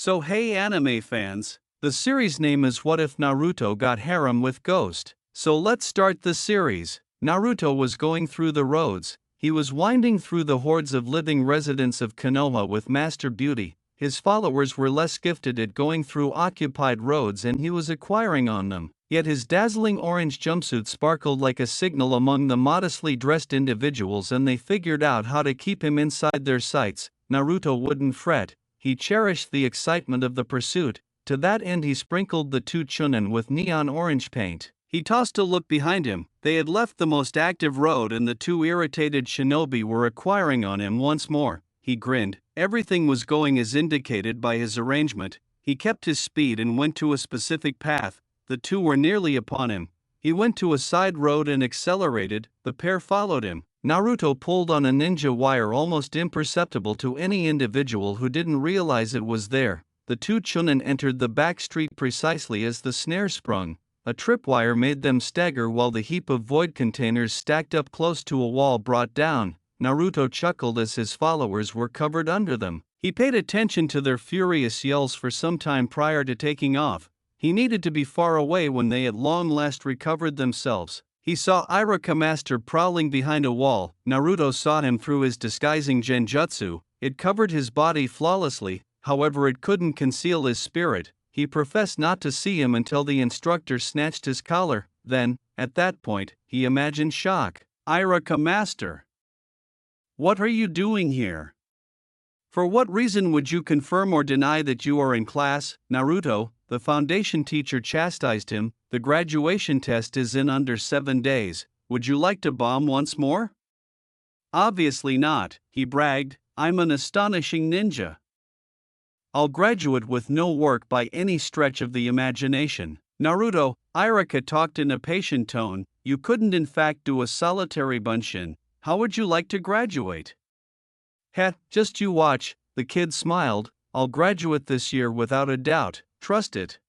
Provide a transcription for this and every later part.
So hey anime fans, the series name is What If Naruto Got Harem with Ghost? So let's start the series. Naruto was going through the roads. He was winding through the hordes of living residents of Konoha with master beauty. His followers were less gifted at going through occupied roads and he was acquiring on them. Yet his dazzling orange jumpsuit sparkled like a signal among the modestly dressed individuals and they figured out how to keep him inside their sights. Naruto wouldn't fret. He cherished the excitement of the pursuit. To that end he sprinkled the two chunin with neon orange paint. He tossed a look behind him. They had left the most active road and the two irritated shinobi were acquiring on him once more. He grinned. Everything was going as indicated by his arrangement. He kept his speed and went to a specific path. The two were nearly upon him. He went to a side road and accelerated. The pair followed him. Naruto pulled on a ninja wire almost imperceptible to any individual who didn't realize it was there. The two chunin entered the back street precisely as the snare sprung. A tripwire made them stagger while the heap of void containers stacked up close to a wall brought down. Naruto chuckled as his followers were covered under them. He paid attention to their furious yells for some time prior to taking off. He needed to be far away when they at long last recovered themselves. He saw Iruka Master prowling behind a wall. Naruto saw him through his disguising genjutsu. It covered his body flawlessly, however it couldn't conceal his spirit. He professed not to see him until the instructor snatched his collar. Then, at that point, he imagined shock. Iruka Master, what are you doing here? For what reason would you confirm or deny that you are in class? Naruto, the foundation teacher chastised him. The graduation test is in under 7 days. Would you like to bomb once more? Obviously not, he bragged. I'm an astonishing ninja. I'll graduate with no work by any stretch of the imagination. Naruto, Iruka talked in a patient tone. You couldn't in fact do a solitary bunshin. How would you like to graduate? Heh, just you watch, the kid smiled. I'll graduate this year without a doubt, trust it.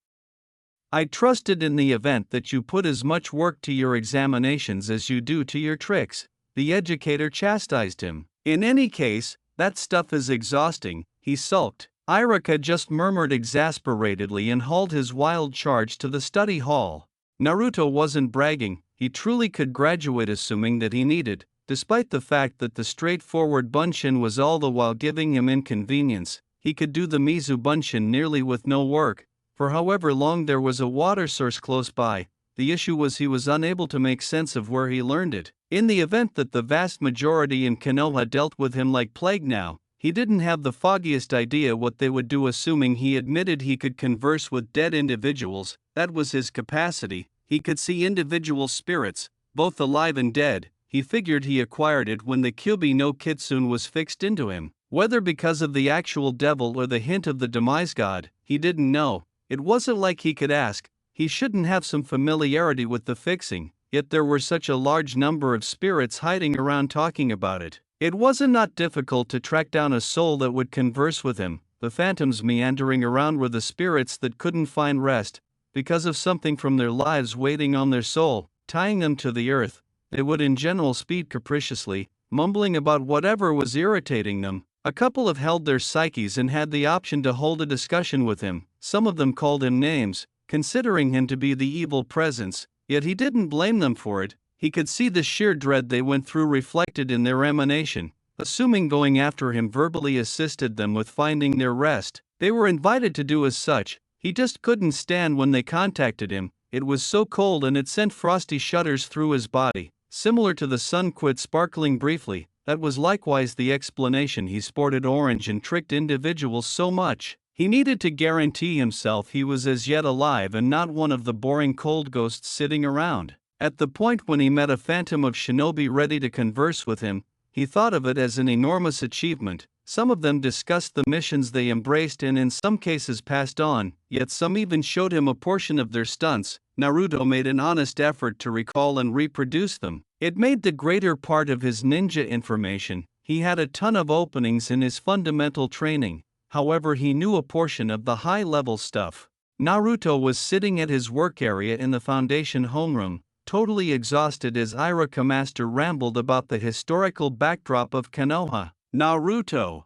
I trust it in the event that you put as much work to your examinations as you do to your tricks, the educator chastised him. In any case, that stuff is exhausting, he sulked. Iruka just murmured exasperatedly and hauled his wild charge to the study hall. Naruto wasn't bragging, he truly could graduate assuming that he needed, despite the fact that the straightforward bunshin was all the while giving him inconvenience. He could do the Mizu bunshin nearly with no work. For however long there was a water source close by, the issue was he was unable to make sense of where he learned it. In the event that the vast majority in Konoha dealt with him like plague now, he didn't have the foggiest idea what they would do assuming he admitted he could converse with dead individuals. That was his capacity. He could see individual spirits, both alive and dead. He figured he acquired it when the Kyuubi no Kitsune was fixed into him. Whether because of the actual devil or the hint of the demise god, he didn't know. It wasn't like he could ask. He shouldn't have some familiarity with the fixing, yet there were such a large number of spirits hiding around talking about it. It wasn't not difficult to track down a soul that would converse with him. The phantoms meandering around were the spirits that couldn't find rest, because of something from their lives waiting on their soul, tying them to the earth. They would in general speak capriciously, mumbling about whatever was irritating them. A couple have held their psyches and had the option to hold a discussion with him. Some of them called him names, considering him to be the evil presence, yet he didn't blame them for it. He could see the sheer dread they went through reflected in their emanation. Assuming going after him verbally assisted them with finding their rest, they were invited to do as such. He just couldn't stand when they contacted him. It was so cold and it sent frosty shudders through his body, similar to the sun quit sparkling briefly. That was likewise the explanation he sported orange and tricked individuals so much. He needed to guarantee himself he was as yet alive and not one of the boring cold ghosts sitting around. At the point when he met a phantom of shinobi ready to converse with him, he thought of it as an enormous achievement. Some of them discussed the missions they embraced and in some cases passed on, yet some even showed him a portion of their stunts. Naruto made an honest effort to recall and reproduce them. It made the greater part of his ninja information. He had a ton of openings in his fundamental training, however he knew a portion of the high-level stuff. Naruto was sitting at his work area in the Foundation homeroom, totally exhausted as Iruka Master rambled about the historical backdrop of Konoha. Naruto,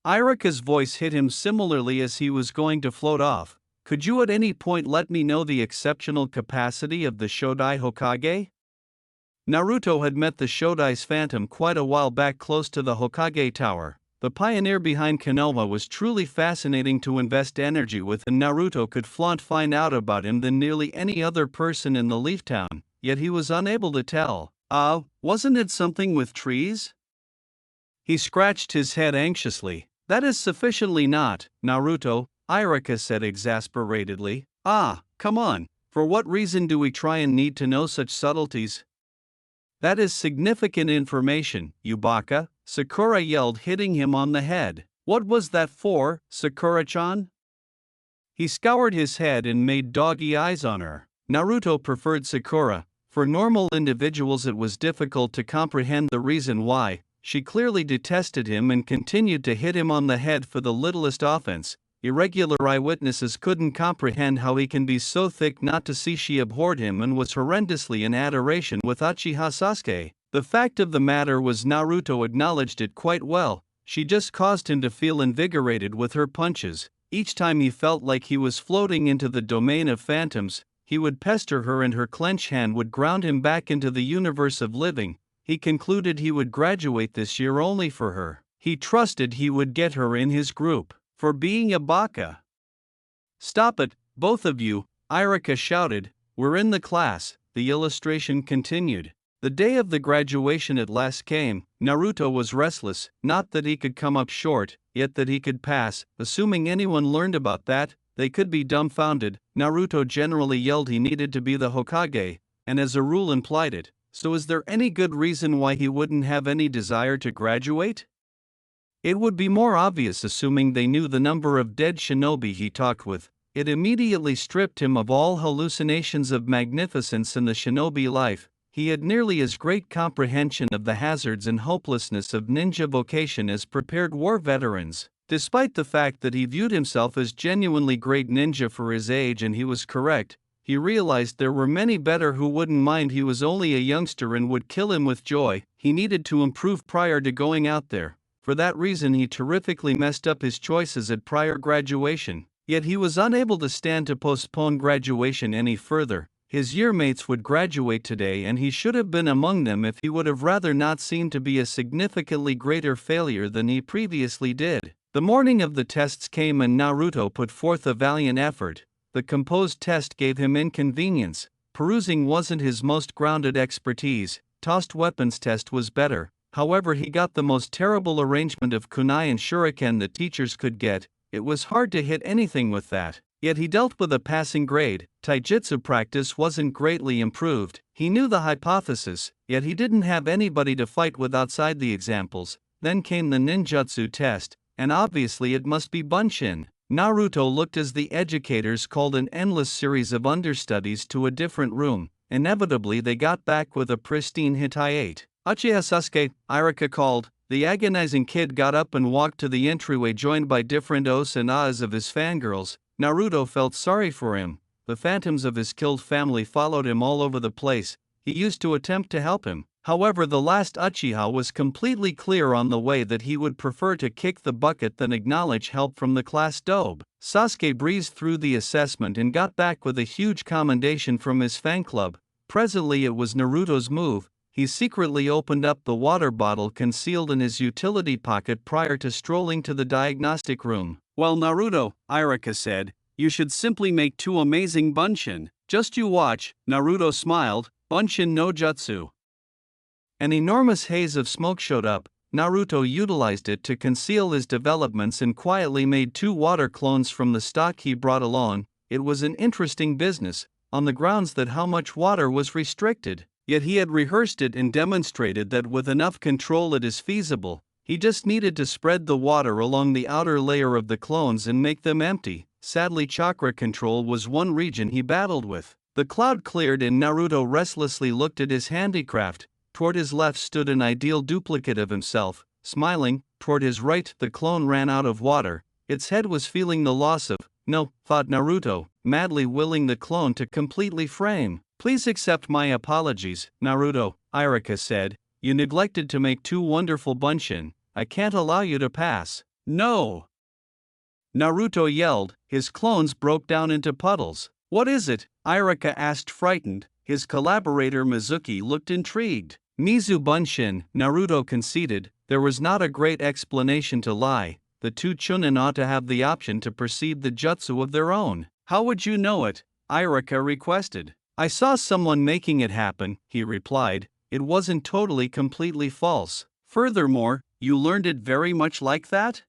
Irika's voice hit him similarly as he was going to float off. Could you at any point let me know the exceptional capacity of the Shodai Hokage? Naruto had met the Shodai's phantom quite a while back close to the Hokage Tower. The pioneer behind Konoha was truly fascinating to invest energy with, and Naruto could find out about him than nearly any other person in the Leaf Town, yet he was unable to tell. Wasn't it something with trees? He scratched his head anxiously. That is sufficiently not, Naruto, Irika said exasperatedly. Come on, for what reason do we try and need to know such subtleties? That is significant information, you baka, Sakura yelled, hitting him on the head. What was that for, Sakura-chan? He scoured his head and made doggy eyes on her. Naruto preferred Sakura. For normal individuals it was difficult to comprehend the reason why. She clearly detested him and continued to hit him on the head for the littlest offense. Irregular eyewitnesses couldn't comprehend how he can be so thick not to see she abhorred him and was horrendously in adoration with Uchiha Sasuke. The fact of the matter was Naruto acknowledged it quite well. She just caused him to feel invigorated with her punches. Each time he felt like he was floating into the domain of phantoms, he would pester her and her clenched hand would ground him back into the universe of living. He concluded he would graduate this year only for her. He trusted he would get her in his group. For being a baka. Stop it, both of you, Irika shouted. We're in the class, the illustration continued. The day of the graduation at last came. Naruto was restless, not that he could come up short, yet that he could pass. Assuming anyone learned about that, they could be dumbfounded. Naruto generally yelled he needed to be the Hokage, and as a rule implied it. So is there any good reason why he wouldn't have any desire to graduate? It would be more obvious assuming they knew the number of dead shinobi he talked with. It immediately stripped him of all hallucinations of magnificence in the shinobi life. He had nearly as great comprehension of the hazards and hopelessness of ninja vocation as prepared war veterans. Despite the fact that he viewed himself as genuinely great ninja for his age, and he was correct, he realized there were many better who wouldn't mind he was only a youngster and would kill him with joy. He needed to improve prior to going out there. For that reason he terrifically messed up his choices at prior graduation, yet he was unable to stand to postpone graduation any further. His yearmates would graduate today and he should have been among them if he would have rather not seemed to be a significantly greater failure than he previously did. The morning of the tests came and Naruto put forth a valiant effort. The composed test gave him inconvenience. Perusing wasn't his most grounded expertise. Tossed weapons test was better. However, he got the most terrible arrangement of kunai and shuriken that teachers could get. It was hard to hit anything with that. Yet he dealt with a passing grade. Taijutsu practice wasn't greatly improved. He knew the hypothesis, yet he didn't have anybody to fight with outside the examples. Then came the ninjutsu test, and obviously it must be bunshin. Naruto looked as the educators called an endless series of understudies to a different room. Inevitably they got back with a pristine Hitayate. Uchiha Sasuke, Irika called. The agonizing kid got up and walked to the entryway joined by different ohs and ahs of his fangirls. Naruto felt sorry for him. The phantoms of his killed family followed him all over the place. He used to attempt to help him. However, the last Uchiha was completely clear on the way that he would prefer to kick the bucket than acknowledge help from the class dobe. Sasuke breezed through the assessment and got back with a huge commendation from his fan club. Presently it was Naruto's move. He secretly opened up the water bottle concealed in his utility pocket prior to strolling to the diagnostic room. Well, Naruto, Irika said, you should simply make 2 amazing bunshin. Just you watch, Naruto smiled. Bunshin no jutsu. An enormous haze of smoke showed up. Naruto utilized it to conceal his developments and quietly made 2 water clones from the stock he brought along. It was an interesting business, on the grounds that how much water was restricted. Yet he had rehearsed it and demonstrated that with enough control it is feasible. He just needed to spread the water along the outer layer of the clones and make them empty. Sadly, chakra control was one region he battled with. The cloud cleared and Naruto restlessly looked at his handicraft. Toward his left stood an ideal duplicate of himself, smiling. Toward his right, the clone ran out of water. Its head was feeling the loss of, no, thought Naruto, madly willing the clone to completely frame. Please accept my apologies, Naruto, Irika said. You neglected to make 2 wonderful bunshin. I can't allow you to pass. No! Naruto yelled, his clones broke down into puddles. What is it? Irika asked, frightened. His collaborator Mizuki looked intrigued. Mizu Bunshin, Naruto conceded. There was not a great explanation to lie. The two Chunin ought to have the option to perceive the jutsu of their own. How would you know it? Irika requested. I saw someone making it happen, he replied. It wasn't completely false. Furthermore, you learned it very much like that?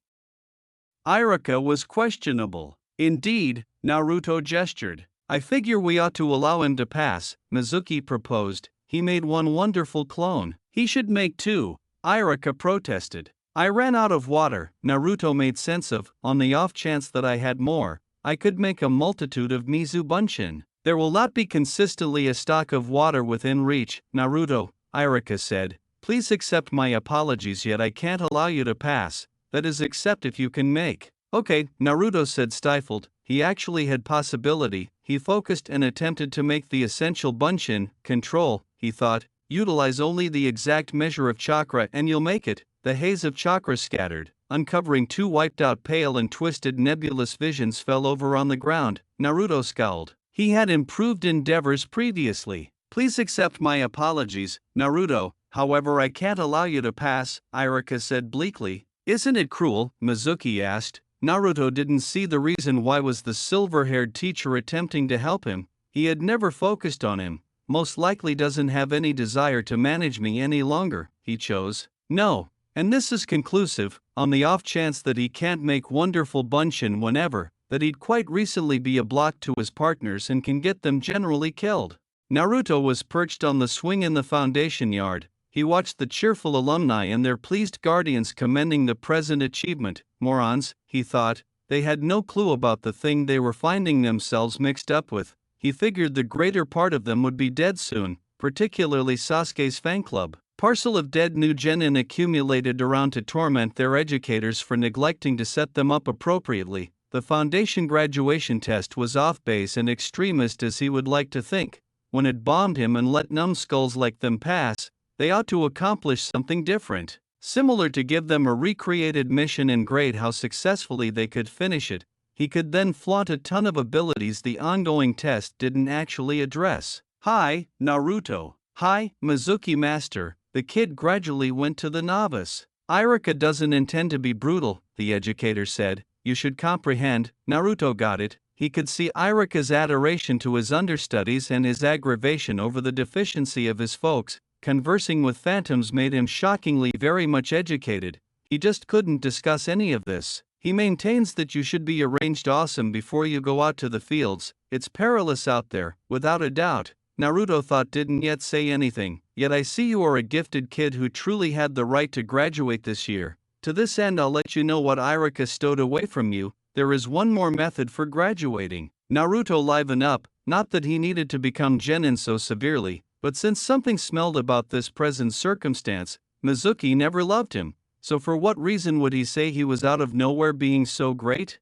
Irika was questionable. Indeed, Naruto gestured. I figure we ought to allow him to pass, Mizuki proposed. He made one wonderful clone. He should make two, Irika protested. I ran out of water, Naruto made sense of. On the off chance that I had more, I could make a multitude of Mizu Bunshin. There will not be consistently a stock of water within reach, Naruto, Irika said. Please accept my apologies, yet I can't allow you to pass. That is, except if you can make. Okay, Naruto said, stifled. He actually had possibility. He focused and attempted to make the essential Bunshin. Control, he thought. Utilize only the exact measure of chakra and you'll make it. The haze of chakra scattered, uncovering two wiped out pale and twisted nebulous visions fell over on the ground. Naruto scowled. He had improved endeavors previously. Please accept my apologies, Naruto. However, I can't allow you to pass, Irika said bleakly. Isn't it cruel? Mizuki asked. Naruto didn't see the reason why was the silver-haired teacher attempting to help him. He had never focused on him. Most likely doesn't have any desire to manage me any longer, he chose. No. And this is conclusive, on the off chance that he can't make wonderful Bunshin whenever, that he'd quite recently be a block to his partners and can get them generally killed. Naruto was perched on the swing in the foundation yard. He watched the cheerful alumni and their pleased guardians commending the present achievement. Morons, he thought, they had no clue about the thing they were finding themselves mixed up with. He figured the greater part of them would be dead soon, particularly Sasuke's fan club. Parcel of dead new genin accumulated around to torment their educators for neglecting to set them up appropriately. The foundation graduation test was off base and extremist as he would like to think. When it bombed him and let numbskulls like them pass, they ought to accomplish something different. Similar to give them a recreated mission and grade how successfully they could finish it. He could then flaunt a ton of abilities the ongoing test didn't actually address. Hi, Naruto. Hi, Mizuki Master. The kid gradually went to the novice. Irika doesn't intend to be brutal, the educator said. You should comprehend. Naruto got it. He could see Irika's adoration to his understudies and his aggravation over the deficiency of his folks. Conversing with phantoms made him shockingly very much educated. He just couldn't discuss any of this. He maintains that you should be arranged awesome before you go out to the fields. It's perilous out there, without a doubt. Naruto thought didn't yet say anything. Yet I see you are a gifted kid who truly had the right to graduate this year. To this end I'll let you know what Irika stowed away from you. There is one more method for graduating. Naruto livened up, not that he needed to become genin so severely, but since something smelled about this present circumstance, Mizuki never loved him, so for what reason would he say he was out of nowhere being so great?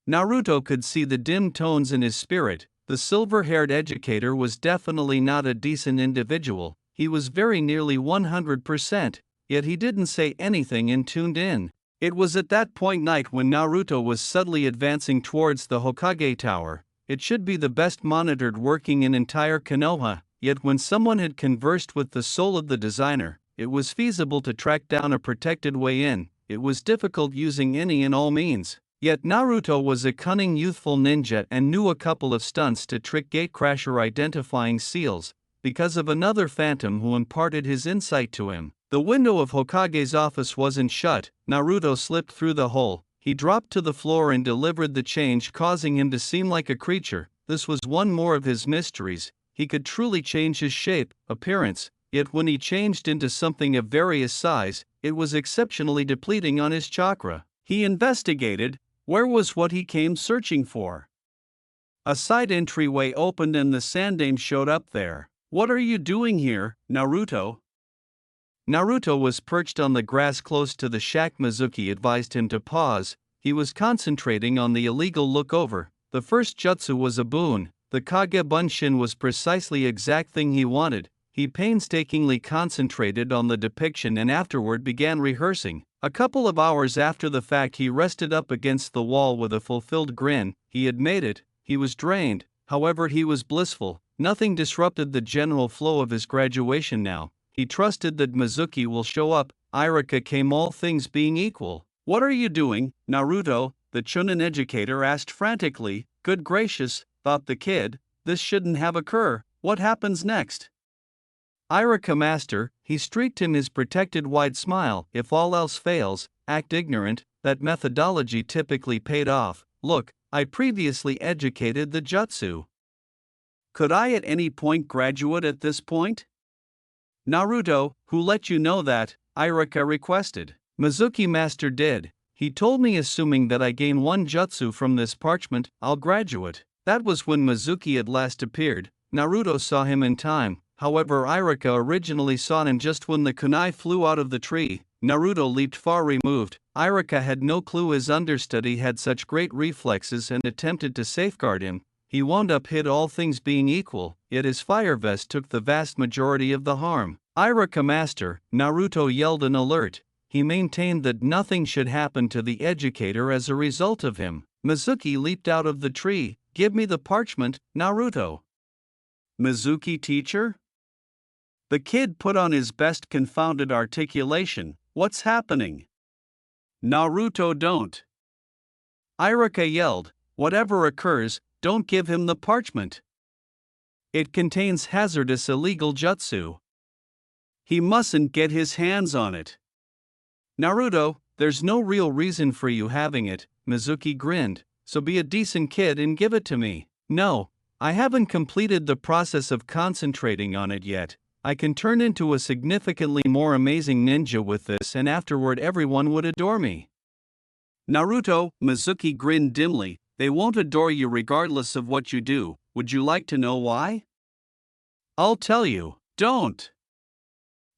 Naruto could see the dim tones in his spirit. The silver-haired educator was definitely not a decent individual. He was very nearly 100%, yet he didn't say anything and tuned in. It was at that point night when Naruto was subtly advancing towards the Hokage Tower. It should be the best monitored working in entire Konoha, yet when someone had conversed with the soul of the designer, it was feasible to track down a protected way in. It was difficult using any and all means. Yet Naruto was a cunning youthful ninja and knew a couple of stunts to trick gatecrasher identifying seals, because of another phantom who imparted his insight to him. The window of Hokage's office wasn't shut. Naruto slipped through the hole. He dropped to the floor and delivered the change, causing him to seem like a creature. This was one more of his mysteries. He could truly change his shape, appearance, yet when he changed into something of various size, it was exceptionally depleting on his chakra. He investigated. Where was what he came searching for? A side entryway opened and the Sandaime showed up there. What are you doing here, Naruto? Naruto was perched on the grass close to the shack. Mizuki advised him to pause. He was concentrating on the illegal lookover. The first jutsu was a boon. The Kage Bunshin was precisely exact thing he wanted. He painstakingly concentrated on the depiction and afterward began rehearsing. A couple of hours after the fact, he rested up against the wall with a fulfilled grin. He had made it. He was drained, however he was blissful. Nothing disrupted the general flow of his graduation now. He trusted that Mizuki will show up. Irika came, all things being equal. "What are you doing, Naruto?" the Chunin educator asked frantically. "Good gracious," thought the kid, "this shouldn't have occurred. What happens next?" "Irika master," he streaked him his protected wide smile. "If all else fails, act ignorant." That methodology typically paid off. "Look, I previously educated the jutsu. Could I at any point graduate at this point?" "Naruto, who let you know that?" Irika requested. "Mizuki master did. He told me, assuming that I gain one jutsu from this parchment, I'll graduate." That was when Mizuki at last appeared. Naruto saw him in time. However, Irika originally saw him just when the kunai flew out of the tree. Naruto leaped far removed. Irika had no clue his understudy had such great reflexes and attempted to safeguard him. He wound up hit, all things being equal, yet his fire vest took the vast majority of the harm. "Irika master," Naruto yelled in alert. He maintained that nothing should happen to the educator as a result of him. Mizuki leaped out of the tree. "Give me the parchment, Naruto." "Mizuki teacher?" The kid put on his best confounded articulation. "What's happening?" "Naruto, don't!" Irika yelled. "Whatever occurs, don't give him the parchment. It contains hazardous illegal jutsu. He mustn't get his hands on it." "Naruto, there's no real reason for you having it," Mizuki grinned, "so be a decent kid and give it to me." "No, I haven't completed the process of concentrating on it yet. I can turn into a significantly more amazing ninja with this, and afterward everyone would adore me." "Naruto," Mizuki grinned dimly, "they won't adore you regardless of what you do. Would you like to know why?" "I'll tell you." "Don't!"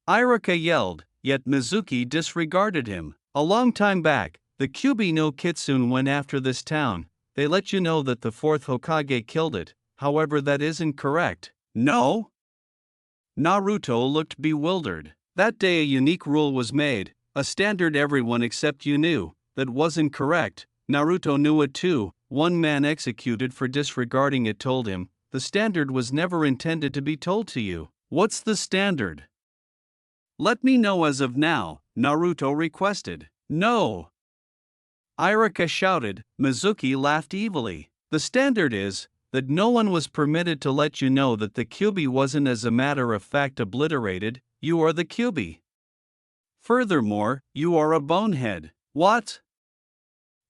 Irika yelled, yet Mizuki disregarded him. "A long time back, the Kyuubi no Kitsune went after this town. They let you know that the fourth Hokage killed it. However, that isn't correct." "No?" Naruto looked bewildered. "That day a unique rule was made, a standard everyone except you knew, that wasn't correct. Naruto knew it too. One man executed for disregarding it told him, the standard was never intended to be told to you." "What's the standard?" "Let me know as of now," Naruto requested. "No!" Irika shouted. Mizuki laughed evilly. "The standard is that no one was permitted to let you know that the Kyuubi wasn't as a matter of fact obliterated. You are the Kyuubi. Furthermore, you are a bonehead." "What?"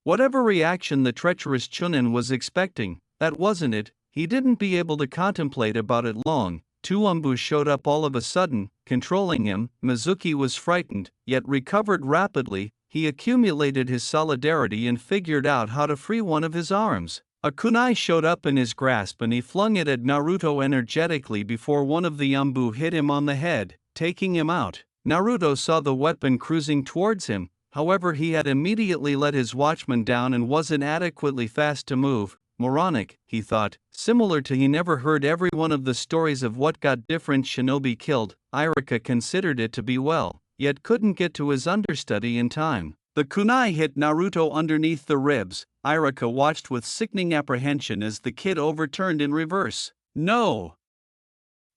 Whatever reaction the treacherous Chunin was expecting, that wasn't it. He didn't be able to contemplate about it long. Two Umbus showed up all of a sudden, controlling him. Mizuki was frightened, yet recovered rapidly. He accumulated his solidarity and figured out how to free one of his arms. A kunai showed up in his grasp and he flung it at Naruto energetically before one of the Umbu hit him on the head, taking him out. Naruto saw the weapon cruising towards him, however he had immediately let his watchman down and wasn't adequately fast to move. Moronic, he thought, similar to he never heard every one of the stories of what got different shinobi killed. Irika considered it to be well, yet couldn't get to his understudy in time. The kunai hit Naruto underneath the ribs. Irika watched with sickening apprehension as the kid overturned in reverse. "No!"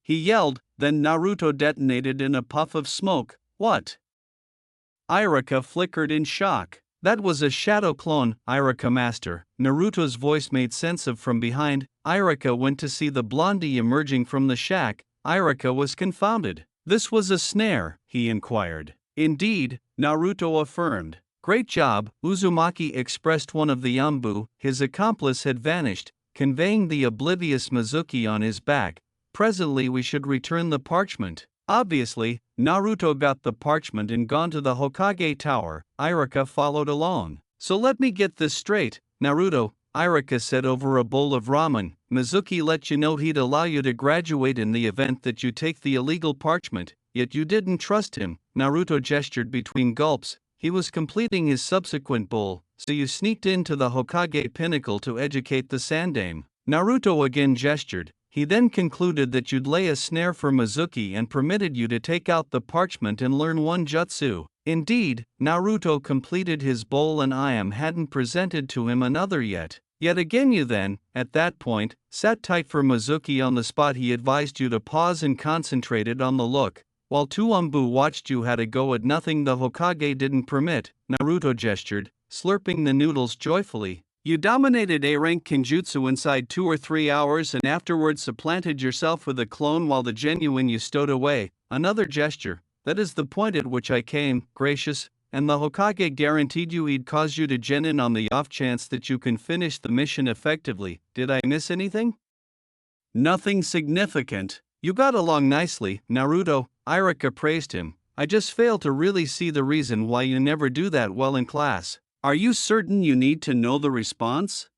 he yelled, then Naruto detonated in a puff of smoke. "What?" Irika flickered in shock. "That was a shadow clone, Irika master." Naruto's voice made sense of from behind. Irika went to see the blondie emerging from the shack. Irika was confounded. "This was a snare?" he inquired. "Indeed," Naruto affirmed. "Great job," Uzumaki expressed one of the Umbu. His accomplice had vanished, conveying the oblivious Mizuki on his back. "Presently we should return the parchment." Obviously, Naruto got the parchment and gone to the Hokage tower. Irika followed along. "So let me get this straight, Naruto," Irika said over a bowl of ramen. "Mizuki let you know he'd allow you to graduate in the event that you take the illegal parchment, yet you didn't trust him." Naruto gestured between gulps. He was completing his subsequent bowl. "So you sneaked into the Hokage pinnacle to educate the Sandaime." Naruto again gestured. He then concluded that you'd lay a snare for Mizuki and permitted you to take out the parchment and learn one jutsu. Indeed, Naruto completed his bowl and Iam hadn't presented to him another yet. Yet again you then, at that point, sat tight for Mizuki on the spot. He advised you to pause and concentrated on the look, while Tuombu watched you had a go at nothing the Hokage didn't permit. Naruto gestured, slurping the noodles joyfully. You dominated A-rank Kenjutsu inside 2 or 3 hours and afterwards supplanted yourself with a clone while the genuine you stowed away. Another gesture. That is the point at which I came, gracious, and the Hokage guaranteed you he'd cause you to genin on the off chance that you can finish the mission effectively. Did I miss anything? Nothing significant. You got along nicely, Naruto, Irika praised him. I just fail to really see the reason why you never do that well in class. Are you certain you need to know the response?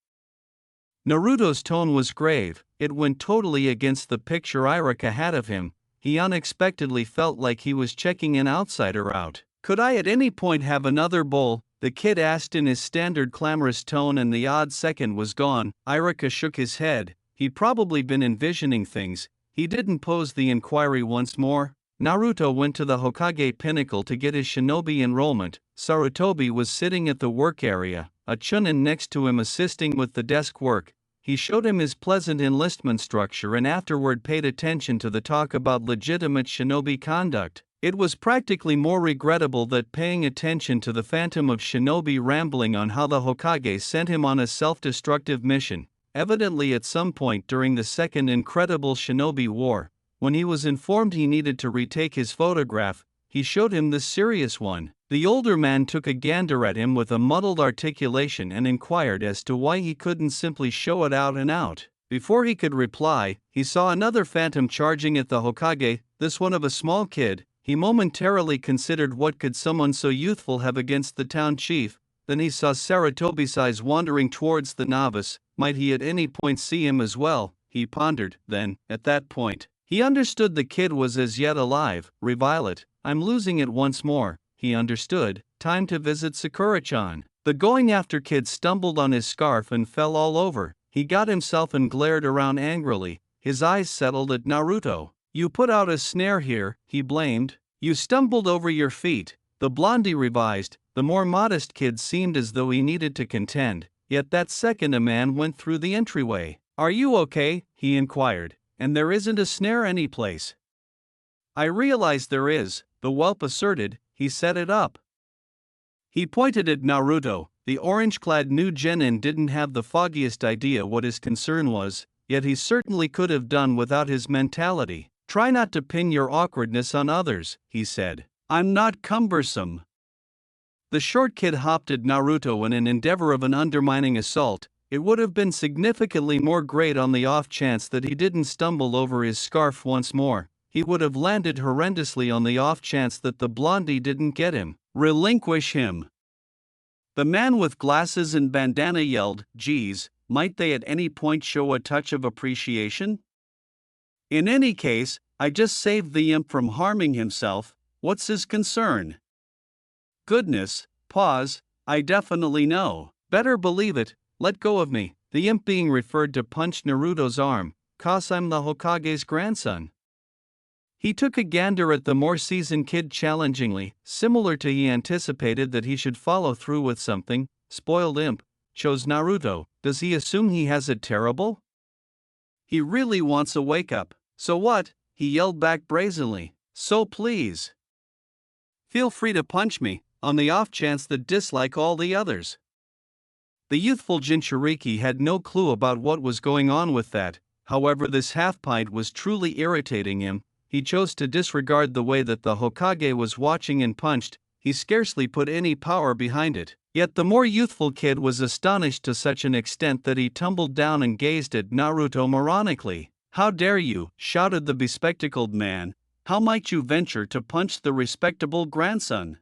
Naruto's tone was grave. It went totally against the picture Irika had of him. He unexpectedly felt like he was checking an outsider out. Could I at any point have another bowl? The kid asked in his standard clamorous tone, and the odd second was gone. Irika shook his head. He'd probably been envisioning things. He didn't pose the inquiry once more. Naruto went to the Hokage pinnacle to get his shinobi enrollment. Sarutobi was sitting at the work area, a chunin next to him assisting with the desk work. He showed him his pleasant enlistment structure and afterward paid attention to the talk about legitimate shinobi conduct. It was practically more regrettable that paying attention to the phantom of shinobi rambling on how the Hokage sent him on a self-destructive mission, evidently at some point during the Second Incredible Shinobi War. When he was informed he needed to retake his photograph, he showed him the serious one. The older man took a gander at him with a muddled articulation and inquired as to why he couldn't simply show it out and out. Before he could reply, he saw another phantom charging at the Hokage, this one of a small kid. He momentarily considered what could someone so youthful have against the town chief. Then he saw Sarutobi's eyes wandering towards the novice. Might he at any point see him as well? He pondered. Then, at that point, he understood the kid was as yet alive. Reviolet, I'm losing it once more. He understood. Time to visit Sakura-chan. The going after kid stumbled on his scarf and fell all over. He got himself and glared around angrily. His eyes settled at Naruto. You put out a snare here, he blamed. You stumbled over your feet. The blondie revised. The more modest kid seemed as though he needed to contend. Yet that second a man went through the entryway. Are you okay? He inquired. And there isn't a snare anyplace. I realize there is, the whelp asserted. He set it up. He pointed at Naruto. The orange-clad new genin didn't have the foggiest idea what his concern was, yet he certainly could have done without his mentality. Try not to pin your awkwardness on others, he said. I'm not cumbersome. The short kid hopped at Naruto in an endeavor of an undermining assault. It would have been significantly more great on the off chance that he didn't stumble over his scarf once more. He would have landed horrendously on the off chance that the blondie didn't get him. Relinquish him. The man with glasses and bandana yelled, geez, might they at any point show a touch of appreciation? In any case, I just saved the imp from harming himself. What's his concern? Goodness, pause, I definitely know. Better believe it, let go of me. The imp being referred to punched Naruto's arm, 'cause I'm the Hokage's grandson. He took a gander at the more seasoned kid challengingly, similar to he anticipated that he should follow through with something. Spoiled imp, chose Naruto. Does he assume he has it terrible? He really wants a wake-up. So what? He yelled back brazenly. So please. Feel free to punch me, on the off chance that dislike all the others. The youthful Jinchuriki had no clue about what was going on with that. However, this half-pint was truly irritating him. He chose to disregard the way that the Hokage was watching and punched. He scarcely put any power behind it. Yet the more youthful kid was astonished to such an extent that he tumbled down and gazed at Naruto moronically. How dare you, shouted the bespectacled man. How might you venture to punch the respectable grandson?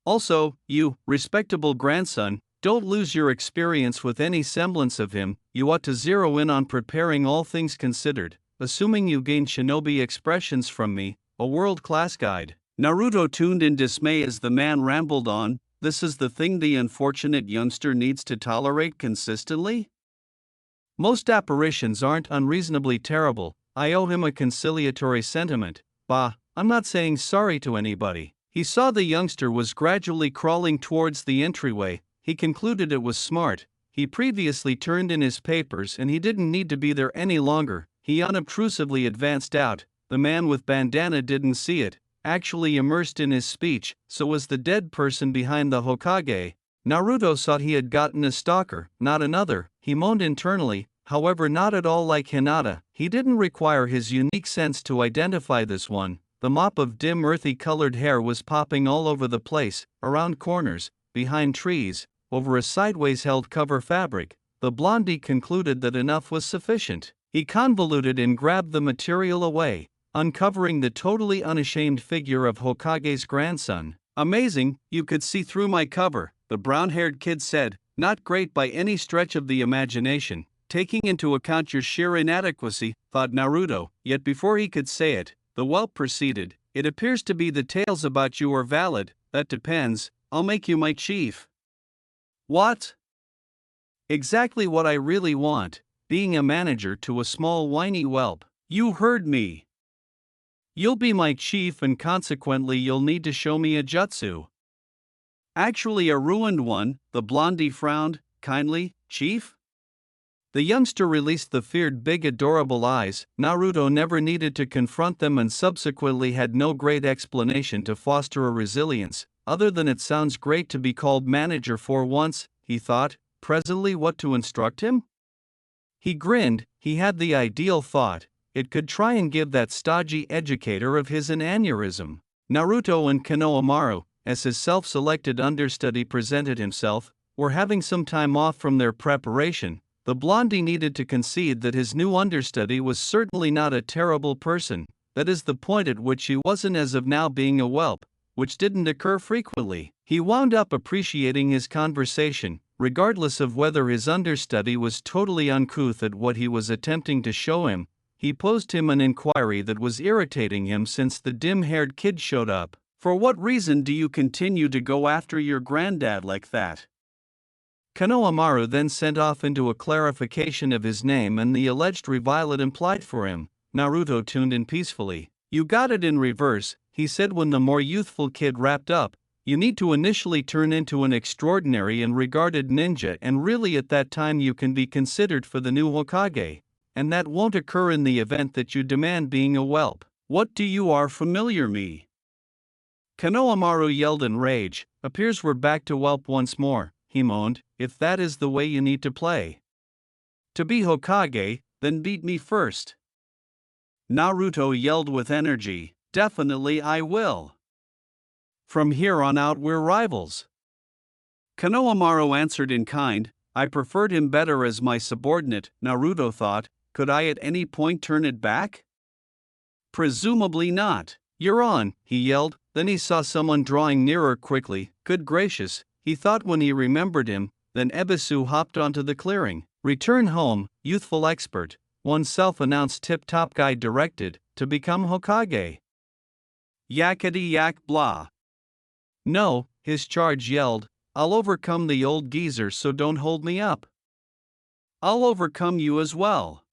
Also, you, respectable grandson, don't lose your experience with any semblance of him. You ought to zero in on preparing all things considered. Assuming you gain shinobi expressions from me, a world-class guide. Naruto tuned in dismay as the man rambled on. This is the thing the unfortunate youngster needs to tolerate consistently? Most apparitions aren't unreasonably terrible. I owe him a conciliatory sentiment. Bah, I'm not saying sorry to anybody. He saw the youngster was gradually crawling towards the entryway. He concluded it was smart. He previously turned in his papers and he didn't need to be there any longer. He unobtrusively advanced out. The man with bandana didn't see it, actually immersed in his speech. So was the dead person behind the Hokage. Naruto thought he had gotten a stalker, not another. He moaned internally, however not at all like Hinata. He didn't require his unique sense to identify this one. The mop of dim earthy-colored hair was popping all over the place, around corners, behind trees, over a sideways-held cover fabric. The blondie concluded that enough was sufficient. He convoluted and grabbed the material away, uncovering the totally unashamed figure of Hokage's grandson. "Amazing, you could see through my cover," the brown-haired kid said. "Not great by any stretch of the imagination, taking into account your sheer inadequacy," thought Naruto, yet before he could say it, the whelp proceeded. "It appears to be the tales about you are valid. That depends. I'll make you my chief." "What?" "Exactly what I really want, being a manager to a small whiny whelp." "You heard me. You'll be my chief and consequently you'll need to show me a jutsu." "Actually a ruined one," the blondie frowned, kindly. "Chief?" The youngster released the feared big adorable eyes. Naruto never needed to confront them and subsequently had no great explanation to foster a resilience, other than "it sounds great to be called manager for once," he thought. Presently what to instruct him? He grinned. He had the ideal thought. It could try and give that stodgy educator of his an aneurysm. Naruto and Konohamaru, as his self-selected understudy presented himself, were having some time off from their preparation. The blondie needed to concede that his new understudy was certainly not a terrible person, that is the point at which he wasn't as of now being a whelp, which didn't occur frequently. He wound up appreciating his conversation, regardless of whether his understudy was totally uncouth at what he was attempting to show him. He posed him an inquiry that was irritating him since the dim-haired kid showed up. "For what reason do you continue to go after your granddad like that?" Konohamaru then sent off into a clarification of his name and the alleged revile it implied for him. Naruto tuned in peacefully. "You got it in reverse," he said when the more youthful kid wrapped up. "You need to initially turn into an extraordinary and regarded ninja and really at that time you can be considered for the new Hokage. And that won't occur in the event that you demand being a whelp." "What do you are familiar me?" Konohamaru yelled in rage. "Appears we're back to whelp once more," he moaned. "If that is the way you need to play to be Hokage, then beat me first." Naruto yelled with energy. "Definitely I will. From here on out we're rivals." Konohamaru answered in kind. "I preferred him better as my subordinate," Naruto thought. "Could I at any point turn it back?" "Presumably not." "You're on," he yelled. Then he saw someone drawing nearer quickly. Good gracious, he thought when he remembered him. Then Ebisu hopped onto the clearing. "Return home, youthful expert," one self-announced tip-top guy directed, "to become Hokage." Yakety yak blah. "No," his charge yelled. "I'll overcome the old geezer, so don't hold me up." "I'll overcome you as well."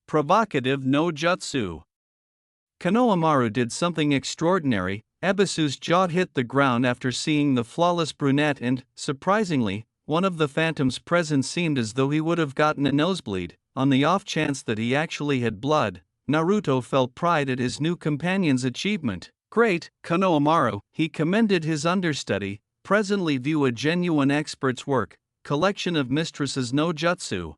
Provocative no jutsu. Konohamaru did something extraordinary. Ebisu's jaw hit the ground after seeing the flawless brunette and, surprisingly, one of the phantoms present seemed as though he would have gotten a nosebleed. On the off chance that he actually had blood, Naruto felt pride at his new companion's achievement. "Great, Konohamaru," he commended his understudy. "Presently view a genuine expert's work, collection of mistresses no jutsu."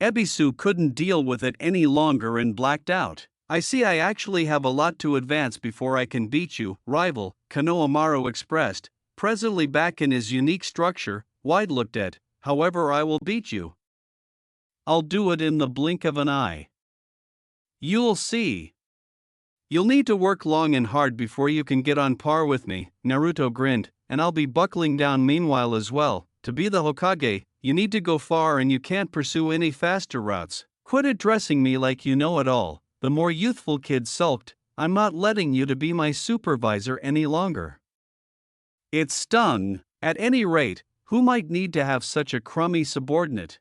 Ebisu couldn't deal with it any longer and blacked out. "I see I actually have a lot to advance before I can beat you, rival," Konohamaru expressed. Presently back in his unique structure, wide looked at. "However I will beat you. I'll do it in the blink of an eye. You'll see. You'll need to work long and hard before you can get on par with me," Naruto grinned, "and I'll be buckling down meanwhile as well. To be the Hokage, you need to go far and you can't pursue any faster routes. Quit addressing me like you know it all." The more youthful kid sulked. "I'm not letting you to be my supervisor any longer." It stung. At any rate, who might need to have such a crummy subordinate?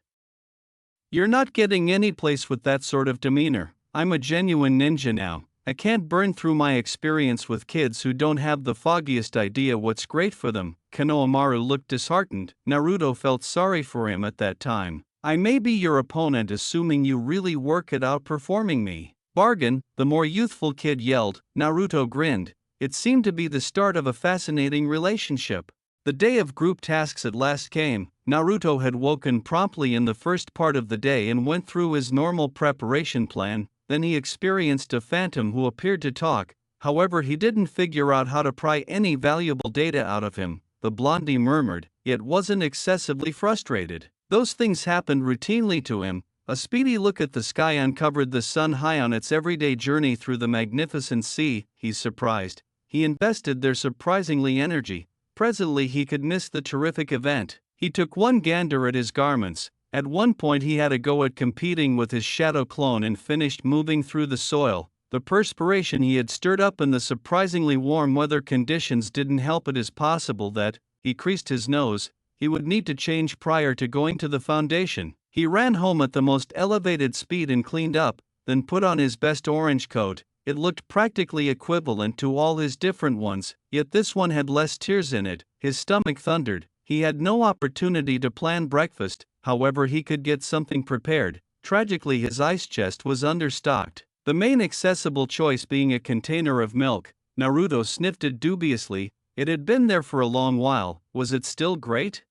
"You're not getting any place with that sort of demeanor. I'm a genuine ninja now. I can't burn through my experience with kids who don't have the foggiest idea what's great for them. Konohamaru looked disheartened. Naruto felt sorry for him at that time. I may be your opponent assuming you really work at outperforming me. Bargain, the more youthful kid yelled. Naruto grinned. It seemed to be the start of a fascinating relationship. The day of group tasks at last came. Naruto had woken promptly in the first part of the day and went through his normal preparation plan. Then he experienced a phantom who appeared to talk. However, he didn't figure out how to pry any valuable data out of him. The blondie murmured, yet wasn't excessively frustrated. Those things happened routinely to him. A speedy look at the sky uncovered the sun high on its everyday journey through the magnificent sea. He's surprised. He invested their surprisingly energy. Presently he could miss the terrific event. He took one gander at his garments. At one point he had a go at competing with his shadow clone and finished moving through the soil. The perspiration he had stirred up in the surprisingly warm weather conditions didn't help. It is possible that, he creased his nose, he would need to change prior to going to the foundation. He ran home at the most elevated speed and cleaned up, then put on his best orange coat. It looked practically equivalent to all his different ones, yet this one had less tears in it. His stomach thundered. He had no opportunity to plan breakfast, however he could get something prepared. Tragically his ice chest was understocked, the main accessible choice being a container of milk. Naruto sniffed it dubiously. It had been there for a long while. Was it still great?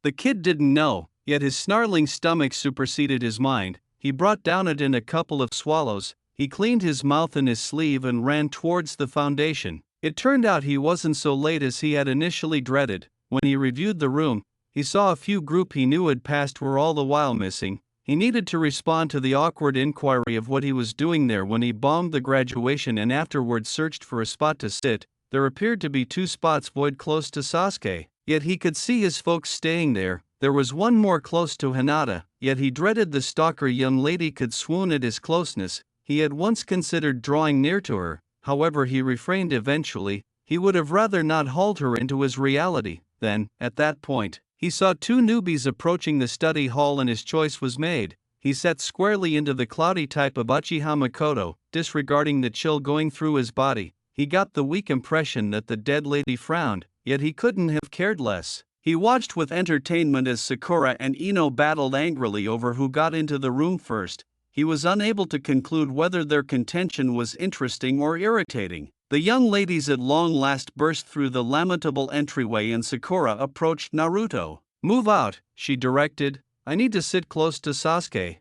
The kid didn't know, yet his snarling stomach superseded his mind. He brought down it in a couple of swallows. He cleaned his mouth in his sleeve and ran towards the foundation. It turned out he wasn't so late as he had initially dreaded. When he reviewed the room, he saw a few group he knew had passed were all the while missing. He needed to respond to the awkward inquiry of what he was doing there when he bombed the graduation and afterward searched for a spot to sit. There appeared to be 2 spots void close to Sasuke, yet he could see his folks staying there. There was one more close to Hinata, yet he dreaded the stalker young lady could swoon at his closeness. He had once considered drawing near to her, however he refrained eventually. He would have rather not hauled her into his reality. Then, at that point, he saw 2 newbies approaching the study hall and his choice was made. He sat squarely into the cloudy type of Uchiha Makoto, disregarding the chill going through his body. He got the weak impression that the dead lady frowned, yet he couldn't have cared less. He watched with entertainment as Sakura and Ino battled angrily over who got into the room first. He was unable to conclude whether their contention was interesting or irritating. The young ladies at long last burst through the lamentable entryway and Sakura approached Naruto. "Move out," she directed. "I need to sit close to Sasuke."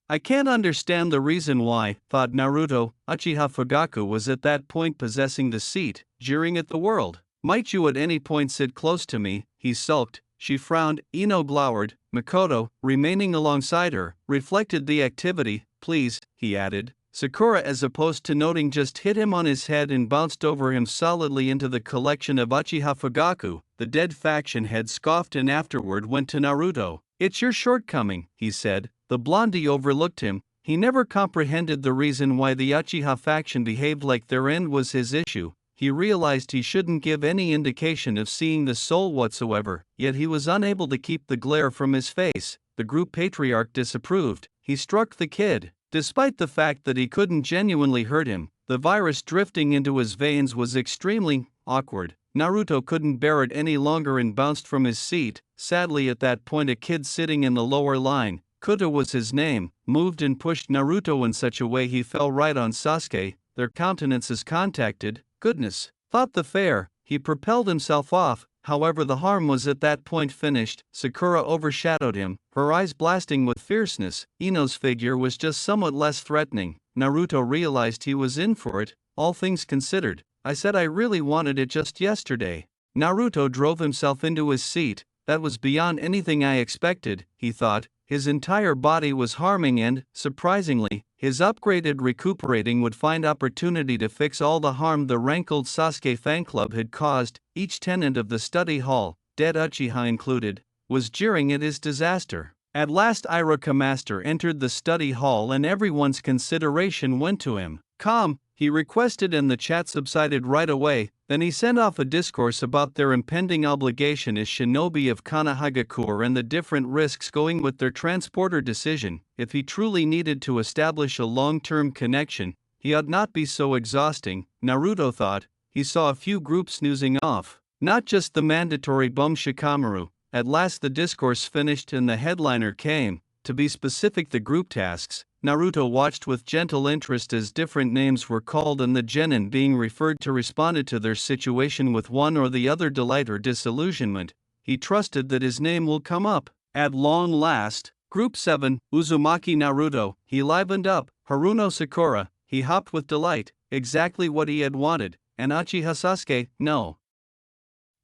I can't understand the reason why, thought Naruto. Uchiha Fugaku was at that point possessing the seat, jeering at the world. "Might you at any point sit close to me?" he sulked. She frowned. Ino glowered. Makoto, remaining alongside her, reflected the activity. "Please," he added. Sakura, as opposed to noting, just hit him on his head and bounced over him solidly into the collection of Uchiha Fugaku. The dead faction head scoffed and afterward went to Naruto. "It's your shortcoming," he said. The blondie overlooked him. He never comprehended the reason why the Uchiha faction behaved like their end was his issue. He realized he shouldn't give any indication of seeing the soul whatsoever, yet he was unable to keep the glare from his face. The group patriarch disapproved. He struck the kid. Despite the fact that he couldn't genuinely hurt him, the virus drifting into his veins was extremely awkward. Naruto couldn't bear it any longer and bounced from his seat. Sadly, at that point, a kid sitting in the lower line, Kuta was his name, moved and pushed Naruto in such a way he fell right on Sasuke. Their countenances contacted. Goodness, thought the fair. He propelled himself off. However, the harm was at that point finished. Sakura overshadowed him, her eyes blasting with fierceness. Ino's figure was just somewhat less threatening. Naruto realized he was in for it, all things considered. "I said I really wanted it just yesterday." Naruto drove himself into his seat. That was beyond anything I expected, he thought. His entire body was harming and, surprisingly, his upgraded recuperating would find opportunity to fix all the harm the rankled Sasuke fan club had caused. Each tenant of the study hall, dead Uchiha included, was jeering at his disaster. At last Iruka Master entered the study hall and everyone's consideration went to him. "Calm," he requested, and the chat subsided right away. Then he sent off a discourse about their impending obligation as shinobi of Konohagakure and the different risks going with their transporter decision. If he truly needed to establish a long-term connection, He ought not be so exhausting, Naruto thought. He saw a few groups snoozing off. Not just the mandatory bum Shikamaru. At last the discourse finished and the headliner came. To be specific, the group tasks. Naruto watched with gentle interest as different names were called and the genin being referred to responded to their situation with one or the other delight or disillusionment. He trusted that his name will come up. At long last, Group 7, Uzumaki Naruto, he livened up. Haruno Sakura, he hopped with delight, exactly what he had wanted, and Uchiha Sasuke, no.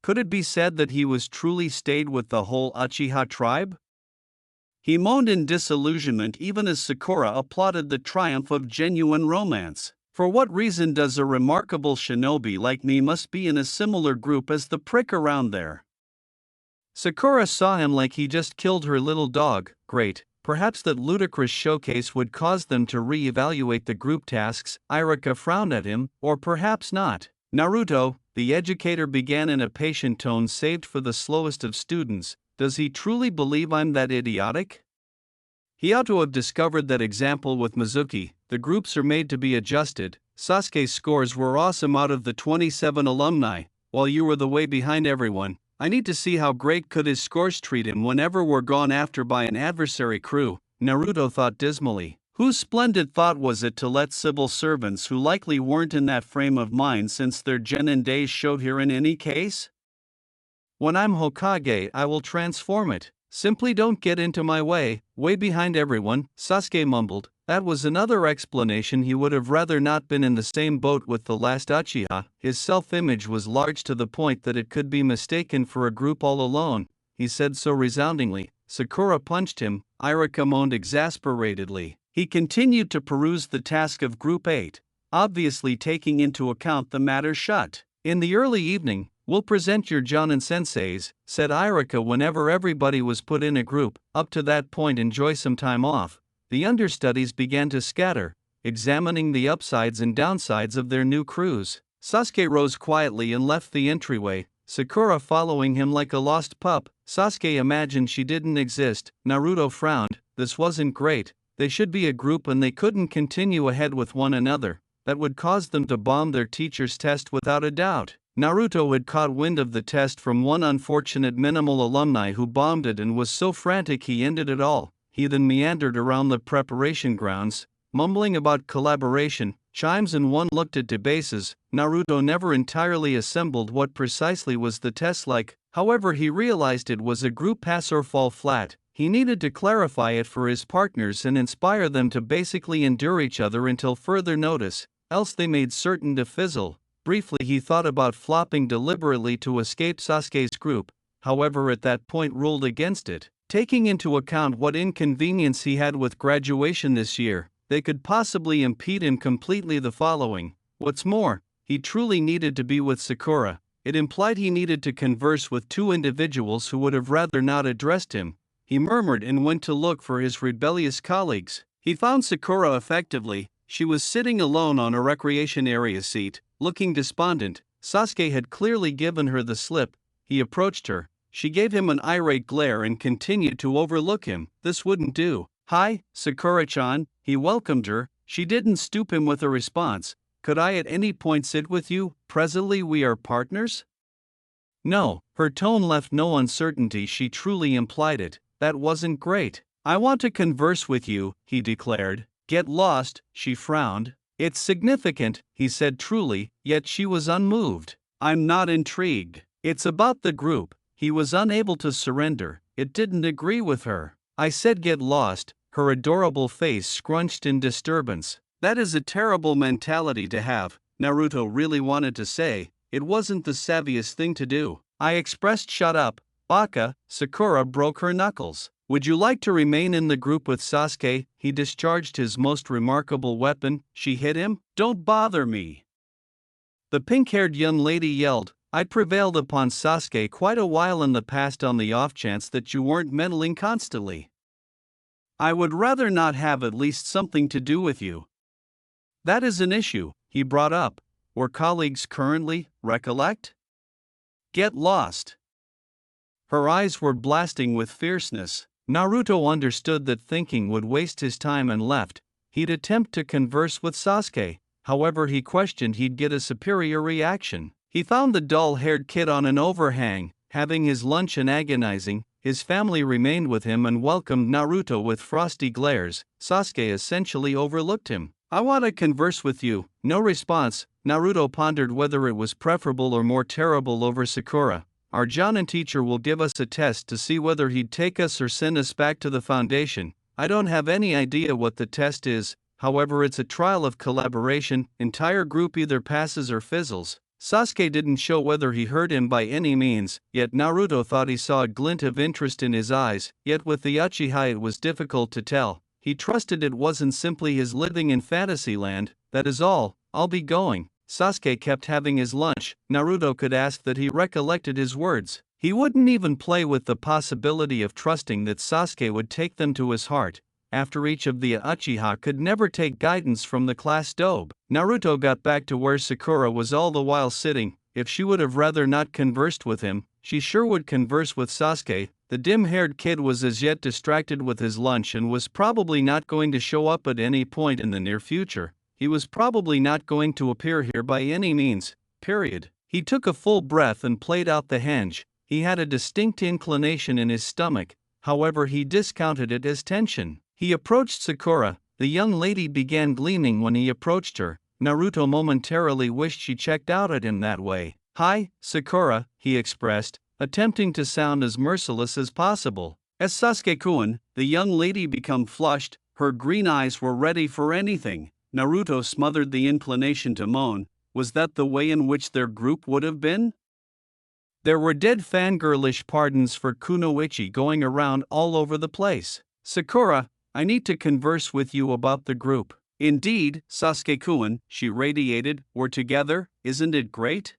Could it be said that he was truly stayed with the whole Uchiha tribe? He moaned in disillusionment even as Sakura applauded the triumph of genuine romance. For what reason does a remarkable shinobi like me must be in a similar group as the prick around there? Sakura saw him like he just killed her little dog. Great, perhaps that ludicrous showcase would cause them to re-evaluate the group tasks. Irika frowned at him, or perhaps not. Naruto, the educator began in a patient tone saved for the slowest of students, does he truly believe I'm that idiotic? He ought to have discovered that example with Mizuki. The groups are made to be adjusted. Sasuke's scores were awesome out of the 27 alumni, while you were the way behind everyone. I need to see how great could his scores treat him whenever we're gone after by an adversary crew, Naruto thought dismally. Whose splendid thought was it to let civil servants who likely weren't in that frame of mind since their genin days showed here in any case? When I'm Hokage, I will transform it. Simply don't get into my way behind everyone, Sasuke mumbled. That was another explanation he would have rather not been in the same boat with the last Uchiha. His self-image was large to the point that it could be mistaken for a group all alone. He said so resoundingly. Sakura punched him. Irika moaned exasperatedly. He continued to peruse the task of Group 8, obviously taking into account the matter shut. In the early evening, we'll present your Jonin senseis, said Irika whenever everybody was put in a group. Up to that point, enjoy some time off. The understudies began to scatter, examining the upsides and downsides of their new crews. Sasuke rose quietly and left the entryway, Sakura following him like a lost pup. Sasuke imagined she didn't exist. Naruto frowned. This wasn't great. They should be a group and they couldn't continue ahead with one another. That would cause them to bomb their teacher's test without a doubt. Naruto had caught wind of the test from one unfortunate minimal alumni who bombed it and was so frantic he ended it all. He then meandered around the preparation grounds, mumbling about collaboration, chimes, and one looked at debases. Naruto never entirely assembled what precisely was the test like. However, he realized it was a group pass or fall flat. He needed to clarify it for his partners and inspire them to basically endure each other until further notice, else they made certain to fizzle. Briefly, he thought about flopping deliberately to escape Sasuke's group, however at that point ruled against it. Taking into account what inconvenience he had with graduation this year, they could possibly impede him completely. The following. What's more, he truly needed to be with Sakura. It implied he needed to converse with two individuals who would have rather not addressed him. He murmured and went to look for his rebellious colleagues. He found Sakura effectively. She was sitting alone on a recreation area seat, looking despondent. Sasuke had clearly given her the slip. He approached her. She gave him an irate glare and continued to overlook him. This wouldn't do. Hi, Sakura-chan, he welcomed her. She didn't stoop him with a response. Could I at any point sit with you? Presently we are partners? No, her tone left no uncertainty. She truly implied it. That wasn't great. I want to converse with you, he declared. Get lost, she frowned. It's significant, he said truly, yet she was unmoved. I'm not intrigued. It's about the group. He was unable to surrender. It didn't agree with her. I said get lost, her adorable face scrunched in disturbance. That is a terrible mentality to have, Naruto really wanted to say. It wasn't the savviest thing to do. I expressed shut up, baka. Sakura broke her knuckles. Would you like to remain in the group with Sasuke? He discharged his most remarkable weapon. She hit him. Don't bother me. The pink-haired young lady yelled. I'd prevailed upon Sasuke quite a while in the past on the off chance that you weren't meddling constantly. I would rather not have at least something to do with you. That is an issue, he brought up. We're colleagues currently, recollect? Get lost. Her eyes were blasting with fierceness. Naruto understood that thinking would waste his time and left. He'd attempt to converse with Sasuke. however he questioned he'd get a superior reaction. He found the dull-haired kid on an overhang, having his lunch and agonizing. His family remained with him and welcomed Naruto with frosty glares. Sasuke essentially overlooked him. "I want to converse with you." No response. Naruto pondered whether it was preferable or more terrible over Sakura. "Our Jonin teacher will give us a test to see whether he'd take us or send us back to the foundation. I don't have any idea what the test is, however it's a trial of collaboration, entire group either passes or fizzles." Sasuke didn't show whether he heard him by any means, yet Naruto thought he saw a glint of interest in his eyes, yet with the Uchiha it was difficult to tell. He trusted it wasn't simply his living in Fantasyland. "That is all, I'll be going." Sasuke kept having his lunch. Naruto could ask that he recollected his words. He wouldn't even play with the possibility of trusting that Sasuke would take them to his heart. After each of the Uchiha could never take guidance from the class dobe. Naruto got back to where Sakura was all the while sitting. If she would have rather not conversed with him, she sure would converse with Sasuke. The dim-haired kid was as yet distracted with his lunch and was probably not going to show up at any point in the near future. He was probably not going to appear here by any means, period. He took a full breath and played out the henge. He had a distinct inclination in his stomach, however he discounted it as tension. He approached Sakura. The young lady began gleaming when he approached her. Naruto momentarily wished she checked out at him that way. "Hi, Sakura," he expressed, attempting to sound as merciless as possible. As Sasuke-kun, the young lady became flushed, her green eyes were ready for anything. Naruto smothered the inclination to moan. Was that the way in which their group would have been? There were dead fangirlish pardons for Kunoichi going around all over the place. "Sakura, I need to converse with you about the group." "Indeed, Sasuke-kun," she radiated, "we're together, isn't it great?"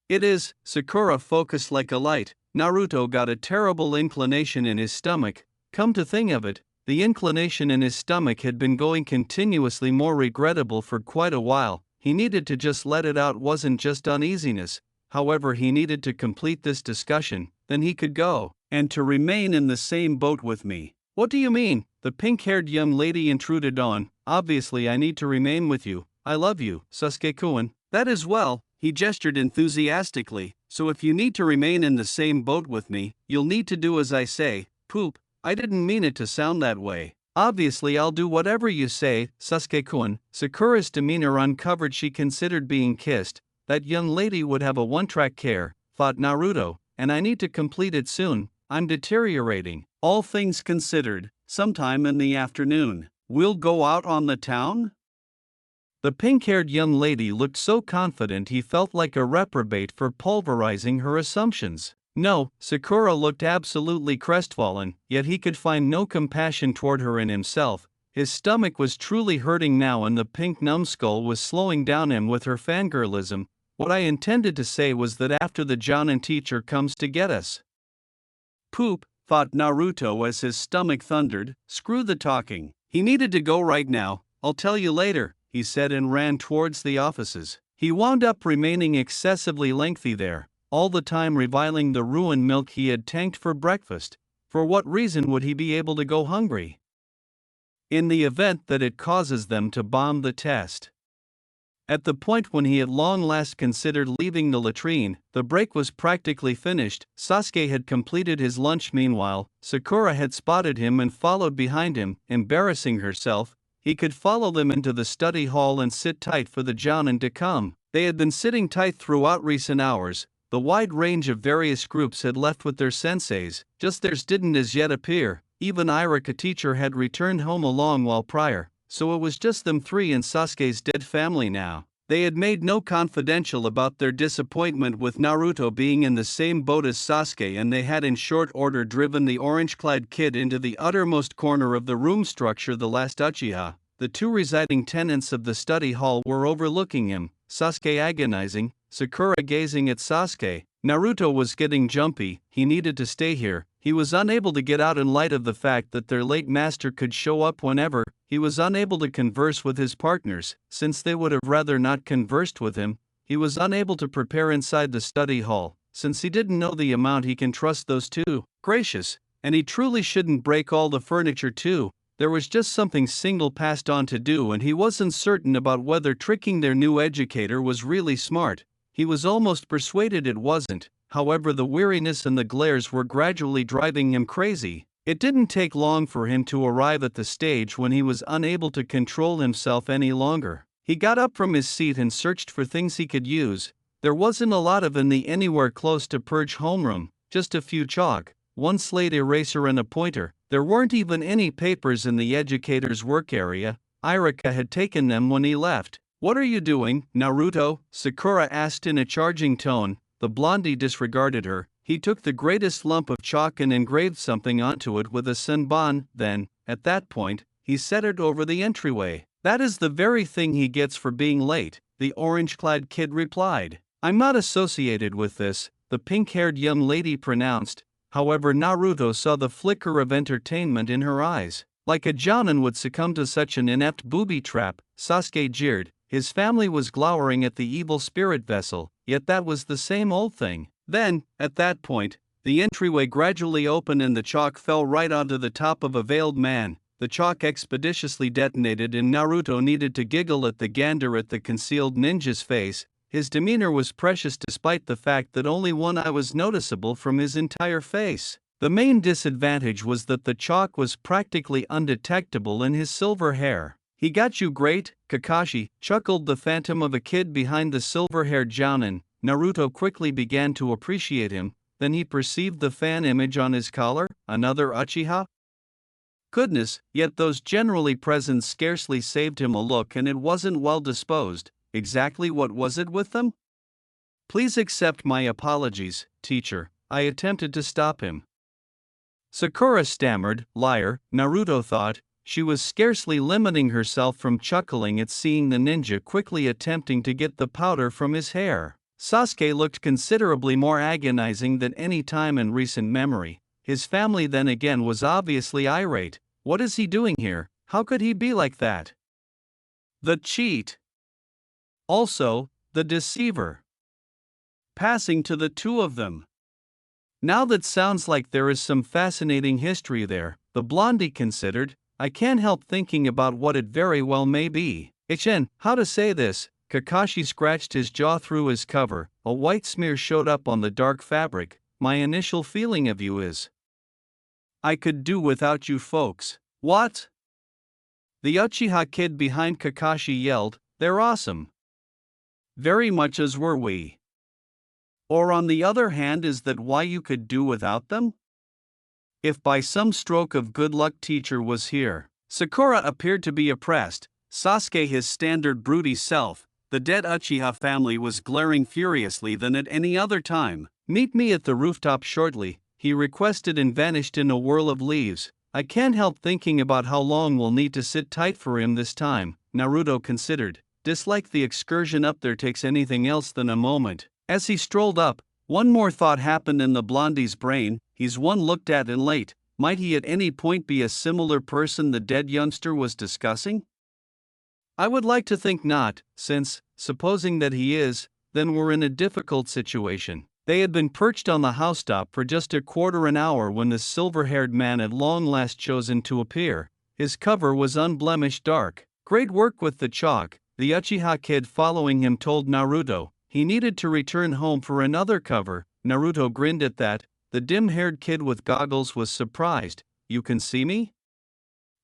"It is." Sakura focused like a light. Naruto got a terrible inclination in his stomach. Come to think of it, the inclination in his stomach had been going continuously more regrettable for quite a while. He needed to just let it out. Wasn't just uneasiness, however he needed to complete this discussion, then he could go. "And to remain in the same boat with me." "What do you mean?" The pink-haired young lady intruded on. "Obviously I need to remain with you. I love you, Sasuke-kun." "That as well," he gestured enthusiastically. "So if you need to remain in the same boat with me, you'll need to do as I say." "Poop, I didn't mean it to sound that way." "Obviously I'll do whatever you say, Sasuke-kun." Sakura's demeanor uncovered. She considered being kissed. That young lady would have a one-track care, thought Naruto, and I need to complete it soon. I'm deteriorating. All things considered, sometime in the afternoon, we'll go out on the town? The pink-haired young lady looked so confident he felt like a reprobate for pulverizing her assumptions. No, Sakura looked absolutely crestfallen, yet he could find no compassion toward her in himself. His stomach was truly hurting now and the pink numbskull was slowing down him with her fangirlism. What I intended to say was that after the Jonin teacher comes to get us. Poop, thought Naruto as his stomach thundered. Screw the talking. He needed to go right now. "I'll tell you later," he said and ran towards the offices. He wound up remaining excessively lengthy there, all the time reviling the ruined milk he had tanked for breakfast. For what reason would he be able to go hungry? In the event that it causes them to bomb the test. At the point when he had long last considered leaving the latrine, the break was practically finished. Sasuke had completed his lunch. Meanwhile, Sakura had spotted him and followed behind him, embarrassing herself. He could follow them into the study hall and sit tight for the Jonin to come. They had been sitting tight throughout recent hours. The wide range of various groups had left with their senseis, just theirs didn't as yet appear. Even Irika teacher had returned home a long while prior, so it was just them three and Sasuke's dead family now. They had made no confidential about their disappointment with Naruto being in the same boat as Sasuke, and they had in short order driven the orange-clad kid into the uttermost corner of the room structure. The last Uchiha, the two residing tenants of the study hall, were overlooking him, Sasuke agonizing, Sakura gazing at Sasuke. Naruto was getting jumpy. He needed to stay here. He was unable to get out in light of the fact that their late master could show up whenever. He was unable to converse with his partners, since they would have rather not conversed with him. He was unable to prepare inside the study hall, since he didn't know the amount he can trust those two. Gracious, and he truly shouldn't break all the furniture too. there was just something single passed on to do, and he wasn't certain about whether tricking their new educator was really smart. He was almost persuaded it wasn't. However, the weariness and the glares were gradually driving him crazy. It didn't take long for him to arrive at the stage when he was unable to control himself any longer. He got up from his seat and searched for things he could use. There wasn't a lot of in the anywhere close to purge homeroom, just a few chalk, one slate eraser and a pointer. There weren't even any papers in the educator's work area. Irika had taken them when he left. "What are you doing, Naruto?" Sakura asked in a charging tone. The blondie disregarded her. He took the greatest lump of chalk and engraved something onto it with a senbon. Then, at that point, he set it over the entryway. "That is the very thing he gets for being late," the orange-clad kid replied. "I'm not associated with this," the pink-haired young lady pronounced. However, Naruto saw the flicker of entertainment in her eyes. Like a jounin would succumb to such an inept booby trap, Sasuke jeered. His family was glowering at the evil spirit vessel, yet that was the same old thing. Then, at that point, the entryway gradually opened and the chalk fell right onto the top of a veiled man. The chalk expeditiously detonated and Naruto needed to giggle at the gander at the concealed ninja's face. His demeanor was precious despite the fact that only one eye was noticeable from his entire face. The main disadvantage was that the chalk was practically undetectable in his silver hair. "He got you great, Kakashi," chuckled the phantom of a kid behind the silver-haired jounin. Naruto quickly began to appreciate him, then he perceived the fan image on his collar, another Uchiha. Goodness, yet those generally present scarcely saved him a look, and it wasn't well disposed. Exactly what was it with them? "Please accept my apologies, teacher," I attempted to stop him. Sakura stammered. Liar, Naruto thought. She was scarcely limiting herself from chuckling at seeing the ninja quickly attempting to get the powder from his hair. Sasuke looked considerably more agonizing than any time in recent memory. His family then again was obviously irate. What is he doing here? How could he be like that? The cheat. Also, the deceiver. Passing to the two of them. Now that sounds like there is some fascinating history there, the blondie considered. I can't help thinking about what it very well may be. How to say this? Kakashi scratched his jaw through his cover. A white smear showed up on the dark fabric. "My initial feeling of you is, I could do without you folks." "What?" The Uchiha kid behind Kakashi yelled. "They're awesome. Very much as were we. Or on the other hand, is that why you could do without them? If by some stroke of good luck teacher was here." Sakura appeared to be oppressed. Sasuke his standard broody self. The dead Uchiha family was glaring furiously than at any other time. "Meet me at the rooftop shortly," he requested and vanished in a whirl of leaves. I can't help thinking about how long we'll need to sit tight for him this time, Naruto considered. Dislike the excursion up there takes anything else than a moment. As he strolled up, one more thought happened in the blondie's brain. He's one looked at and late. Might he at any point be a similar person the dead youngster was discussing? I would like to think not, since, supposing that he is, then we're in a difficult situation. They had been perched on the housetop for just a quarter an hour when the silver-haired man at long last chosen to appear. His cover was unblemished dark. Great work with the chalk, the Uchiha kid following him told Naruto. He needed to return home for another cover. Naruto grinned at that. The dim-haired kid with goggles was surprised. "You can see me?"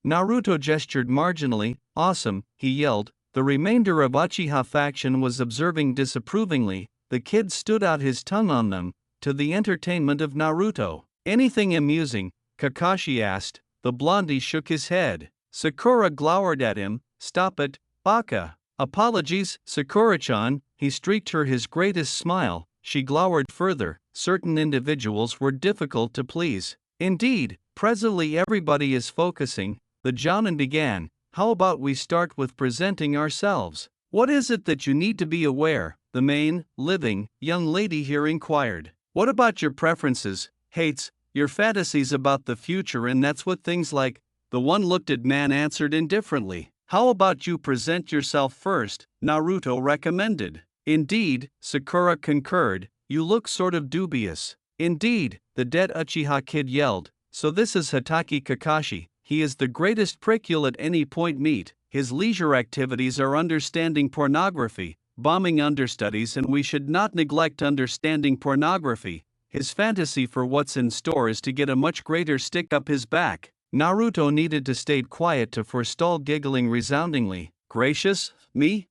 Naruto gestured marginally. "Awesome," he yelled. The remainder of Uchiha faction was observing disapprovingly. The kid stood out his tongue on them, to the entertainment of Naruto. "Anything amusing?" Kakashi asked. The blondie shook his head. Sakura glowered at him. "Stop it, baka." "Apologies, Sakura-chan." He streaked her his greatest smile. She glowered further. Certain individuals were difficult to please. Indeed, presently everybody is focusing. The jounin began. "How about we start with presenting ourselves? What is it that you need to be aware?" the main, living, young lady here inquired. "What about your preferences, hates, your fantasies about the future, and that's what things like?" The one looked at man answered indifferently. "How about you present yourself first?" Naruto recommended. "Indeed," Sakura concurred, "you look sort of dubious." "Indeed," the dead Uchiha kid yelled. "So this is Hatake Kakashi, he is the greatest prick you'll at any point meet. His leisure activities are understanding pornography, bombing understudies, and we should not neglect understanding pornography. His fantasy for what's in store is to get a much greater stick up his back. Naruto needed to stay quiet to forestall giggling resoundingly. Gracious, me?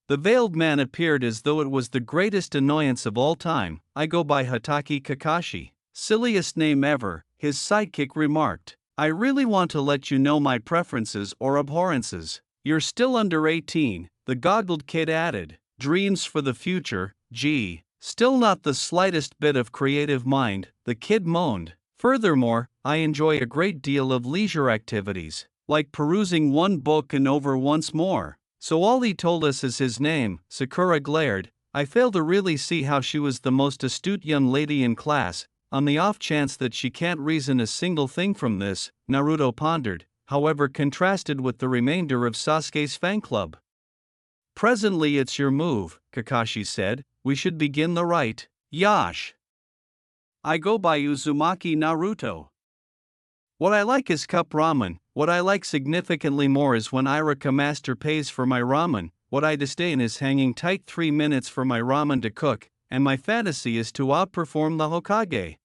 The veiled man appeared as though it was the greatest annoyance of all time. I go by Hatake Kakashi. Silliest name ever, his sidekick remarked. I really want to let you know my preferences or abhorrences. You're still under 18, the goggled kid added. Dreams for the future, gee. Still not the slightest bit of creative mind, the kid moaned. Furthermore, I enjoy a great deal of leisure activities, like perusing one book and over once more. So all he told us is his name, Sakura glared. I fail to really see how she was the most astute young lady in class, on the off chance that she can't reason a single thing from this, Naruto pondered, however contrasted with the remainder of Sasuke's fan club. Presently it's your move, Kakashi said, we should begin the rite. Yash. I go by Uzumaki Naruto. What I like is cup ramen. What I like significantly more is when Irika Master pays for my ramen. What I disdain is hanging tight 3 minutes for my ramen to cook, and my fantasy is to outperform the Hokage.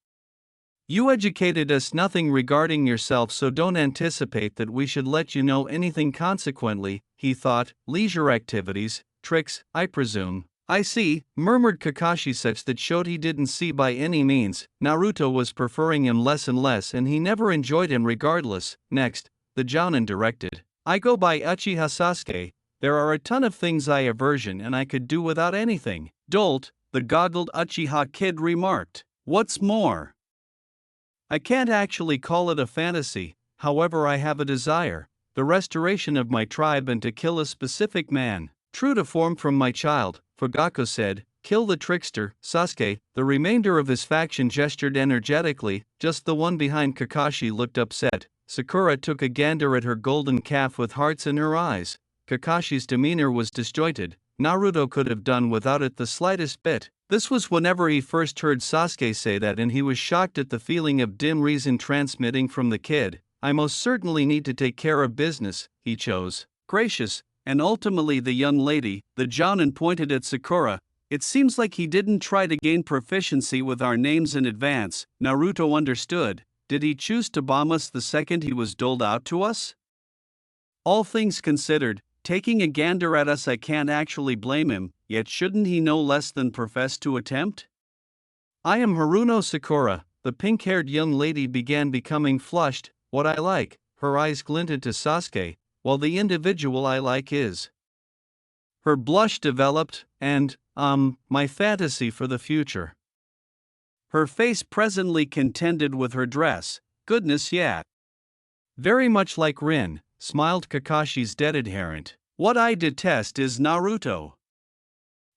You educated us nothing regarding yourself, so don't anticipate that we should let you know anything. Consequently, he thought, leisure activities, tricks, I presume. I see, murmured Kakashi, such that showed he didn't see by any means. Naruto was preferring him less and less, and he never enjoyed him regardless. Next, the Jounin directed. I go by Uchiha Sasuke. There are a ton of things I aversion and I could do without anything. Dolt, the goggled Uchiha kid remarked. What's more, I can't actually call it a fantasy, however I have a desire, the restoration of my tribe and to kill a specific man. True to form from my child, Fugaku said, kill the trickster, Sasuke. The remainder of his faction gestured energetically, just the one behind Kakashi looked upset. Sakura took a gander at her golden calf with hearts in her eyes. Kakashi's demeanor was disjointed. Naruto could have done without it the slightest bit. This was whenever he first heard Sasuke say that, and he was shocked at the feeling of dim reason transmitting from the kid. I most certainly need to take care of business, he chose. Gracious, and ultimately the young lady, the Jounin pointed at Sakura. It seems like he didn't try to gain proficiency with our names in advance. Naruto understood. Did he choose to bomb us the second he was doled out to us? All things considered, taking a gander at us, I can't actually blame him, yet shouldn't he no less than profess to attempt? I am Haruno Sakura, the pink-haired young lady began becoming flushed. What I like, her eyes glinted to Sasuke, while the individual I like is. Her blush developed, and, my fantasy for the future. Her face presently contended with her dress. Goodness, yeah. Very much like Rin, smiled Kakashi's dead adherent. What I detest is Naruto.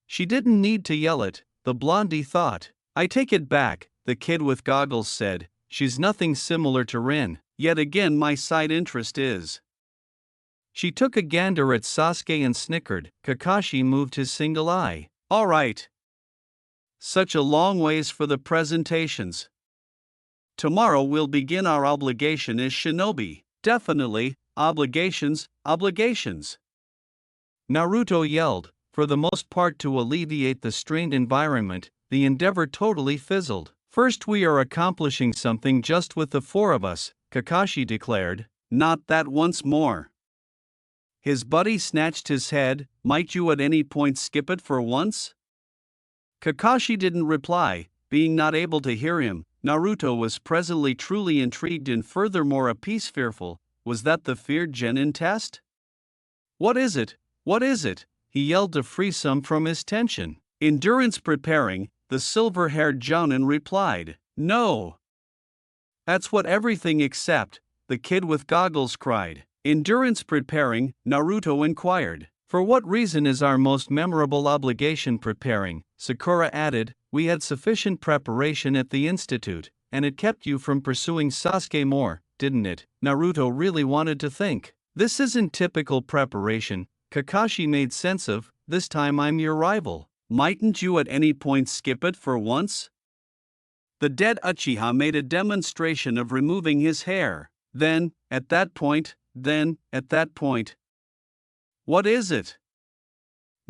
She didn't need to yell it, the blondie thought. I take it back, the kid with goggles said. She's nothing similar to Rin. Yet again my side interest is. She took a gander at Sasuke and snickered. Kakashi moved his single eye. All right. Such a long ways for the presentations. Tomorrow we'll begin our obligation as shinobi. Definitely, obligations. Naruto yelled. For the most part to alleviate the strained environment, the endeavor totally fizzled. First we are accomplishing something just with the four of us, Kakashi declared. Not that once more. His buddy snatched his head. Might you at any point skip it for once? Kakashi didn't reply, being not able to hear him. Naruto was presently truly intrigued and furthermore a piece fearful. Was that the feared genin test? What is it? What is it? He yelled to free some from his tension. Endurance preparing, the silver-haired Jounin replied. No. That's what everything except, the kid with goggles cried. Endurance preparing, Naruto inquired. For what reason is our most memorable obligation preparing? Sakura added. We had sufficient preparation at the institute, and it kept you from pursuing Sasuke more, didn't it? Naruto really wanted to think. This isn't typical preparation, Kakashi made sense of. This time I'm your rival. Mightn't you at any point skip it for once? The dead Uchiha made a demonstration of removing his hair. Then, At that point. What is it?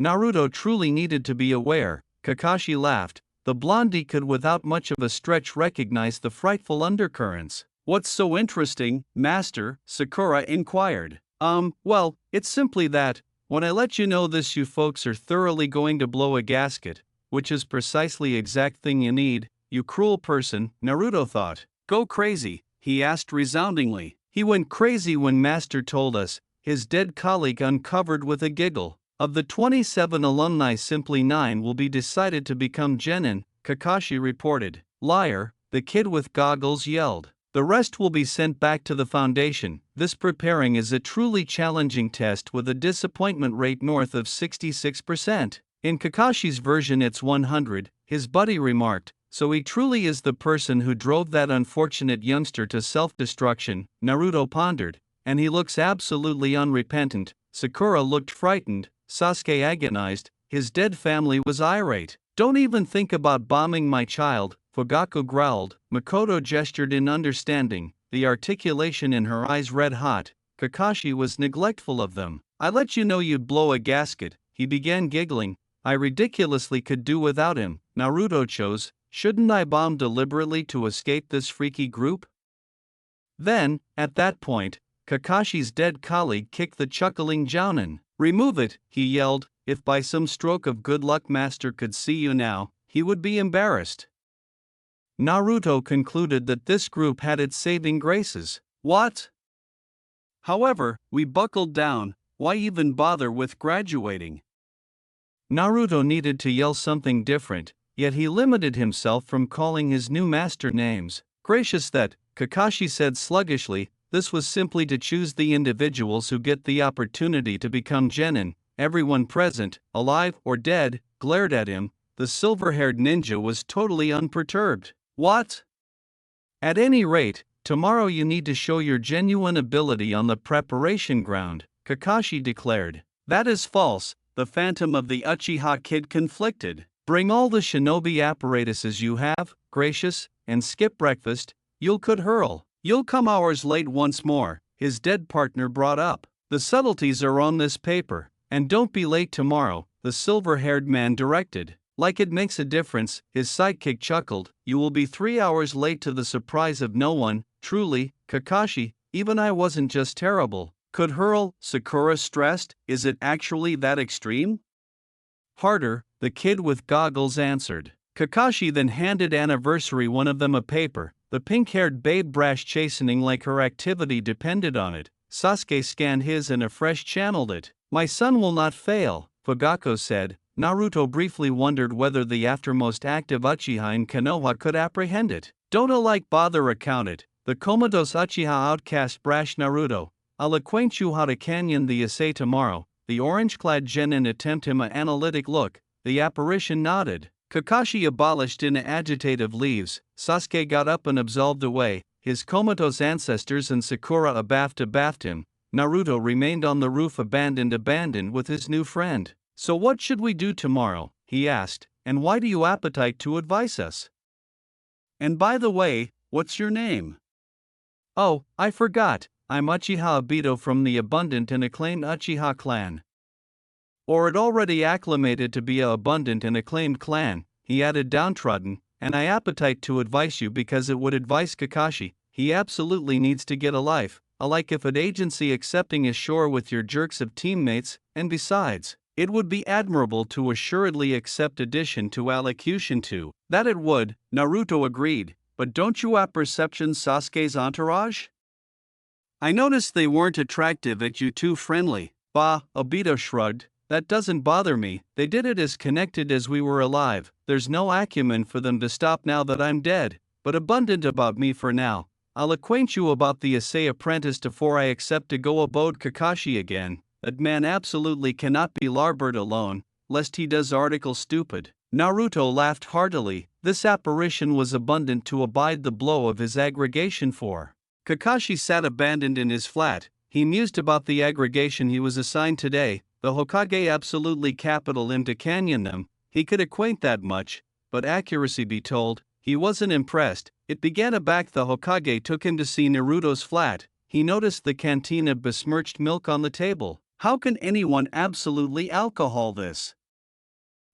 Naruto truly needed to be aware. Kakashi laughed. The blondie could without much of a stretch recognize the frightful undercurrents. What's so interesting, Master? Sakura inquired. Well, it's simply that, when I let you know this, you folks are thoroughly going to blow a gasket, which is precisely exact thing you need, you cruel person, Naruto thought. Go crazy, he asked resoundingly. He went crazy when Master told us, his dead colleague uncovered with a giggle. Of the 27 alumni, simply 9 will be decided to become genin, Kakashi reported. Liar, the kid with goggles yelled. The rest will be sent back to the foundation. This preparing is a truly challenging test with a disappointment rate north of 66%. In Kakashi's version it's 100, his buddy remarked, so he truly is the person who drove that unfortunate youngster to self-destruction, Naruto pondered, and he looks absolutely unrepentant. Sakura looked frightened, Sasuke agonized, his dead family was irate. Don't even think about bombing my child, Fugaku growled. Makoto gestured in understanding, the articulation in her eyes red hot. Kakashi was neglectful of them. I let you know you'd blow a gasket, he began giggling. I ridiculously could do without him, Naruto chose. Shouldn't I bomb deliberately to escape this freaky group? Then, at that point, Kakashi's dead colleague kicked the chuckling Jounin. Remove it, he yelled. If by some stroke of good luck Master could see you now, he would be embarrassed. Naruto concluded that this group had its saving graces. What? However, we buckled down. Why even bother with graduating? Naruto needed to yell something different, yet he limited himself from calling his new master names. Gracious that, Kakashi said sluggishly, this was simply to choose the individuals who get the opportunity to become genin. Everyone present, alive or dead, glared at him. The silver-haired ninja was totally unperturbed. What? At any rate, tomorrow you need to show your genuine ability on the preparation ground, Kakashi declared. That is false, the phantom of the Uchiha kid conflicted. Bring all the shinobi apparatuses you have, gracious, and skip breakfast, you could hurl. You'll come hours late once more, his dead partner brought up. The subtleties are on this paper, and don't be late tomorrow, the silver-haired man directed. Like it makes a difference, his sidekick chuckled. You will be 3 hours late to the surprise of no one. Truly, Kakashi, even I wasn't just terrible. Could hurl, Sakura stressed. Is it actually that extreme? Harder, the kid with goggles answered. Kakashi then handed Anniversary one of them a paper. The pink-haired babe brash chastening like her activity depended on it. Sasuke scanned his and afresh channeled it. My son will not fail, Fugaku said. Naruto briefly wondered whether the aftermost active Uchiha in Konoha could apprehend it. Don't alike bother account it. The comatose Uchiha outcast brash Naruto. I'll acquaint you how to canyon the essay tomorrow. The orange-clad genin attempt him an analytic look. The apparition nodded. Kakashi abolished in agitative leaves. Sasuke got up and absolved away. His comatose ancestors and Sakura abathed him. Naruto remained on the roof abandoned with his new friend. So what should we do tomorrow? He asked, and why do you appetite to advise us? And by the way, what's your name? Oh, I forgot, I'm Uchiha Obito from the abundant and acclaimed Uchiha clan. Or it already acclimated to be a abundant and acclaimed clan, he added downtrodden, and I appetite to advise you because it would advise Kakashi, he absolutely needs to get a life, alike if an agency accepting ashore with your jerks of teammates, and besides, it would be admirable to assuredly accept addition to allocution too. That it would, Naruto agreed, but don't you apperception Sasuke's entourage? I noticed they weren't attractive at you too friendly. Bah, Obito shrugged, that doesn't bother me, they did it as connected as we were alive, there's no acumen for them to stop now that I'm dead, but abundant about me for now. I'll acquaint you about the essay apprentice before I accept to go abode Kakashi again. That man absolutely cannot be larboard alone, lest he does article stupid. Naruto laughed heartily. This apparition was abundant to abide the blow of his aggregation for. Kakashi sat abandoned in his flat. He mused about the aggregation he was assigned today. The Hokage absolutely capital him to canyon them. He could acquaint that much, but accuracy be told, he wasn't impressed. It began aback the Hokage took him to see Naruto's flat. he noticed the canteen of besmirched milk on the table. How can anyone absolutely alcohol this?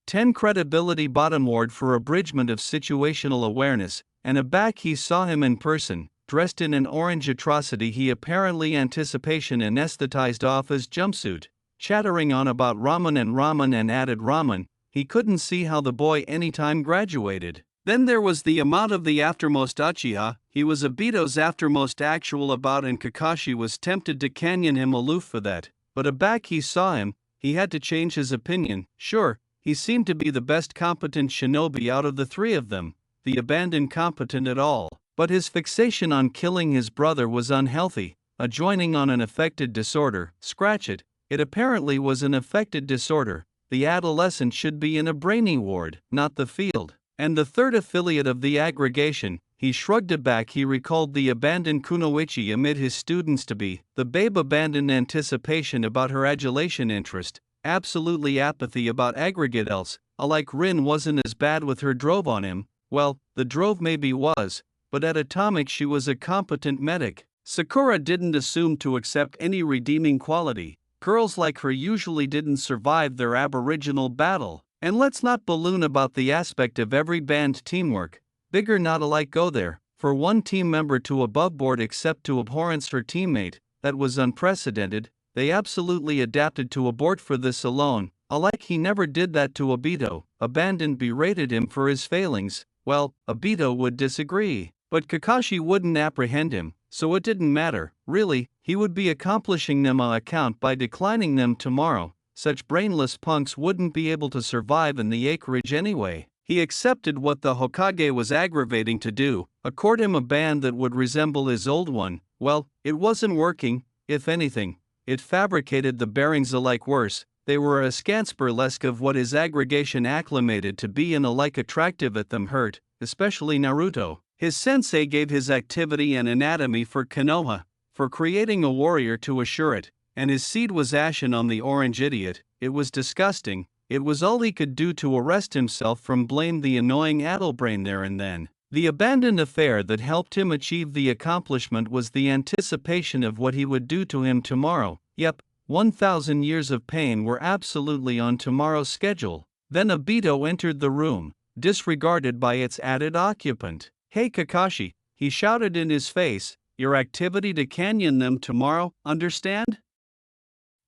10 Credibility Bottom Ward for abridgment of situational awareness, and aback he saw him in person, dressed in an orange atrocity he apparently anticipation anesthetized off his jumpsuit, chattering on about ramen and added ramen. He couldn't see how the boy anytime graduated. Then there was the amount of the aftermost Uchiha he was Obito's aftermost actual about, and Kakashi was tempted to canyon him aloof for that, but aback he saw him, he had to change his opinion. Sure, he seemed to be the best competent shinobi out of the three of them, the abandoned competent at all, but his fixation on killing his brother was unhealthy, adjoining on an affected disorder. Scratch it, it apparently was an affected disorder. The adolescent should be in a brainy ward, not the field. And the third affiliate of the aggregation, he shrugged it back. He recalled the abandoned Kunoichi amid his students to be the babe abandoned anticipation about her adulation interest, absolutely apathy about aggregate else, alike Rin wasn't as bad with her drove on him. Well, the drove maybe was, but at atomic she was a competent medic. Sakura didn't assume to accept any redeeming quality. Girls like her usually didn't survive their aboriginal battle. And let's not balloon about the aspect of every band teamwork. Bigger not alike go there. For one team member to aboveboard accept to abhorrence her teammate, that was unprecedented. They absolutely adapted to abort for this alone. Alike he never did that to Obito. Abandoned berated him for his failings. Well, Obito would disagree. But Kakashi wouldn't apprehend him, so it didn't matter. Really, he would be accomplishing them on account by declining them tomorrow. Such brainless punks wouldn't be able to survive in the acreage anyway. He accepted what the Hokage was aggravating to do, accord him a band that would resemble his old one. Well, it wasn't working. If anything, it fabricated the bearings alike worse. They were askance burlesque of what his aggregation acclimated to be, and alike attractive at them hurt, especially Naruto. His sensei gave his activity and anatomy for Konoha, for creating a warrior to assure it. And his seed was ashen on the orange idiot. It was disgusting. It was all he could do to arrest himself from blame the annoying addlebrain there and then. The abandoned affair that helped him achieve the accomplishment was the anticipation of what he would do to him tomorrow. Yep, 1,000 years of pain were absolutely on tomorrow's schedule. Then Obito entered the room, disregarded by its added occupant. "Hey Kakashi," he shouted in his face, "your activity to canyon them tomorrow, understand?"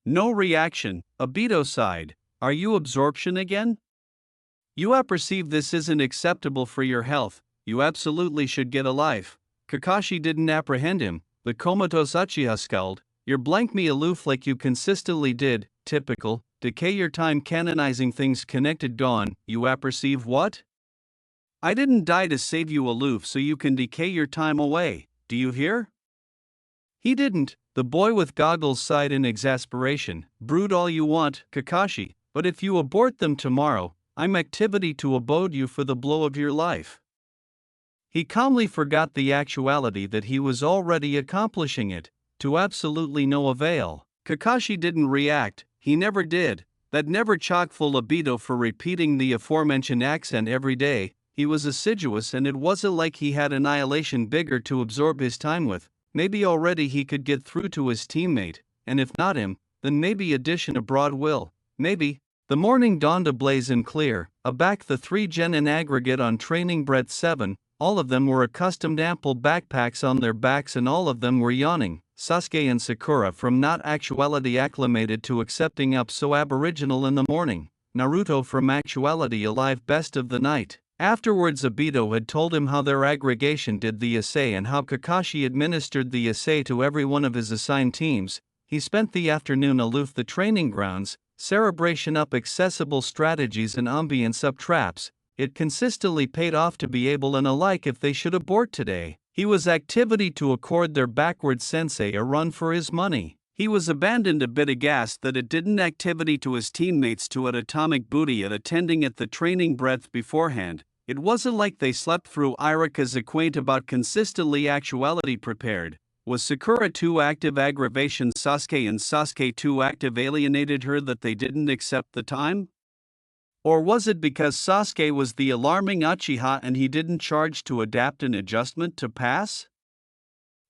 No reaction. Obito sighed. "Are you absorption again? You apperceive this isn't acceptable for your health. You absolutely should get a life." Kakashi didn't apprehend him. The comatose Uchiha scowled. "You're blank me aloof like you consistently did. Typical. Decay your time canonizing things connected. Gone. You apperceive what? I didn't die to save you aloof so you can decay your time away. Do you hear?" He didn't. The boy with goggles sighed in exasperation. "Brood all you want, Kakashi, but if you abort them tomorrow, I'm activity to abode you for the blow of your life." He calmly forgot the actuality that he was already accomplishing it, to absolutely no avail. Kakashi didn't react, he never did. That never chock-full Obito for repeating the aforementioned accent every day. He was assiduous, and it wasn't like he had annihilation bigger to absorb his time with. Maybe already he could get through to his teammate, and if not him, then maybe addition abroad will. Maybe. The morning dawned ablaze and clear. Aback the three genin aggregate on training breath 7, all of them were accustomed ample backpacks on their backs, and all of them were yawning. Sasuke and Sakura from not actuality acclimated to accepting up so aboriginal in the morning. Naruto from actuality alive best of the night. Afterwards Obito had told him how their aggregation did the assay and how Kakashi administered the assay to every one of his assigned teams. He spent the afternoon aloof the training grounds, cerebration up accessible strategies and ambience up traps. It consistently paid off to be able and alike if they should abort today. He was activity to accord their backward sensei a run for his money. He was abandoned a bit aghast that it didn't activity to his teammates to at atomic booty at attending at the training breath beforehand. It wasn't like they slept through Irika's acquaint about consistently actuality prepared. Was Sakura too active aggravation Sasuke and Sasuke too active alienated her that they didn't accept the time? Or was it because Sasuke was the alarming Uchiha and he didn't charge to adapt an adjustment to pass?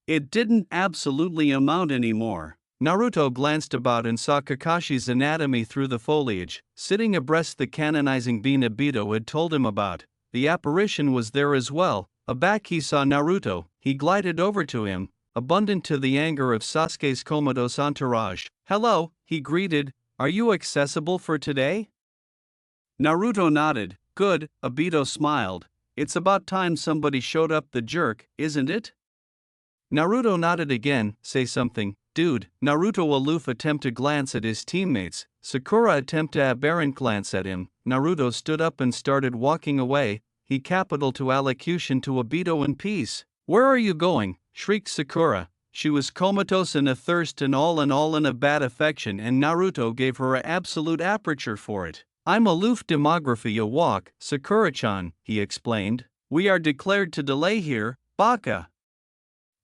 It didn't absolutely amount anymore. Naruto glanced about and saw Kakashi's anatomy through the foliage, sitting abreast the canonizing being Obito had told him about. The apparition was there as well. Aback he saw Naruto, he glided over to him, abundant to the anger of Sasuke's comatose entourage. "Hello," he greeted, "are you accessible for today?" Naruto nodded. "Good," Obito smiled. "It's about time somebody showed up, the jerk, isn't it?" Naruto nodded again. "Say something, dude." Naruto aloof attempt to glance at his teammates, Sakura attempt to aberrant glance at him. Naruto stood up and started walking away, he capital to allocution to Obito in peace. "Where are you going?" shrieked Sakura. She was comatose and athirst and all in a bad affection, and Naruto gave her a absolute aperture for it. "I'm aloof demography a walk, Sakura-chan," he explained. "We are declared to delay here, baka."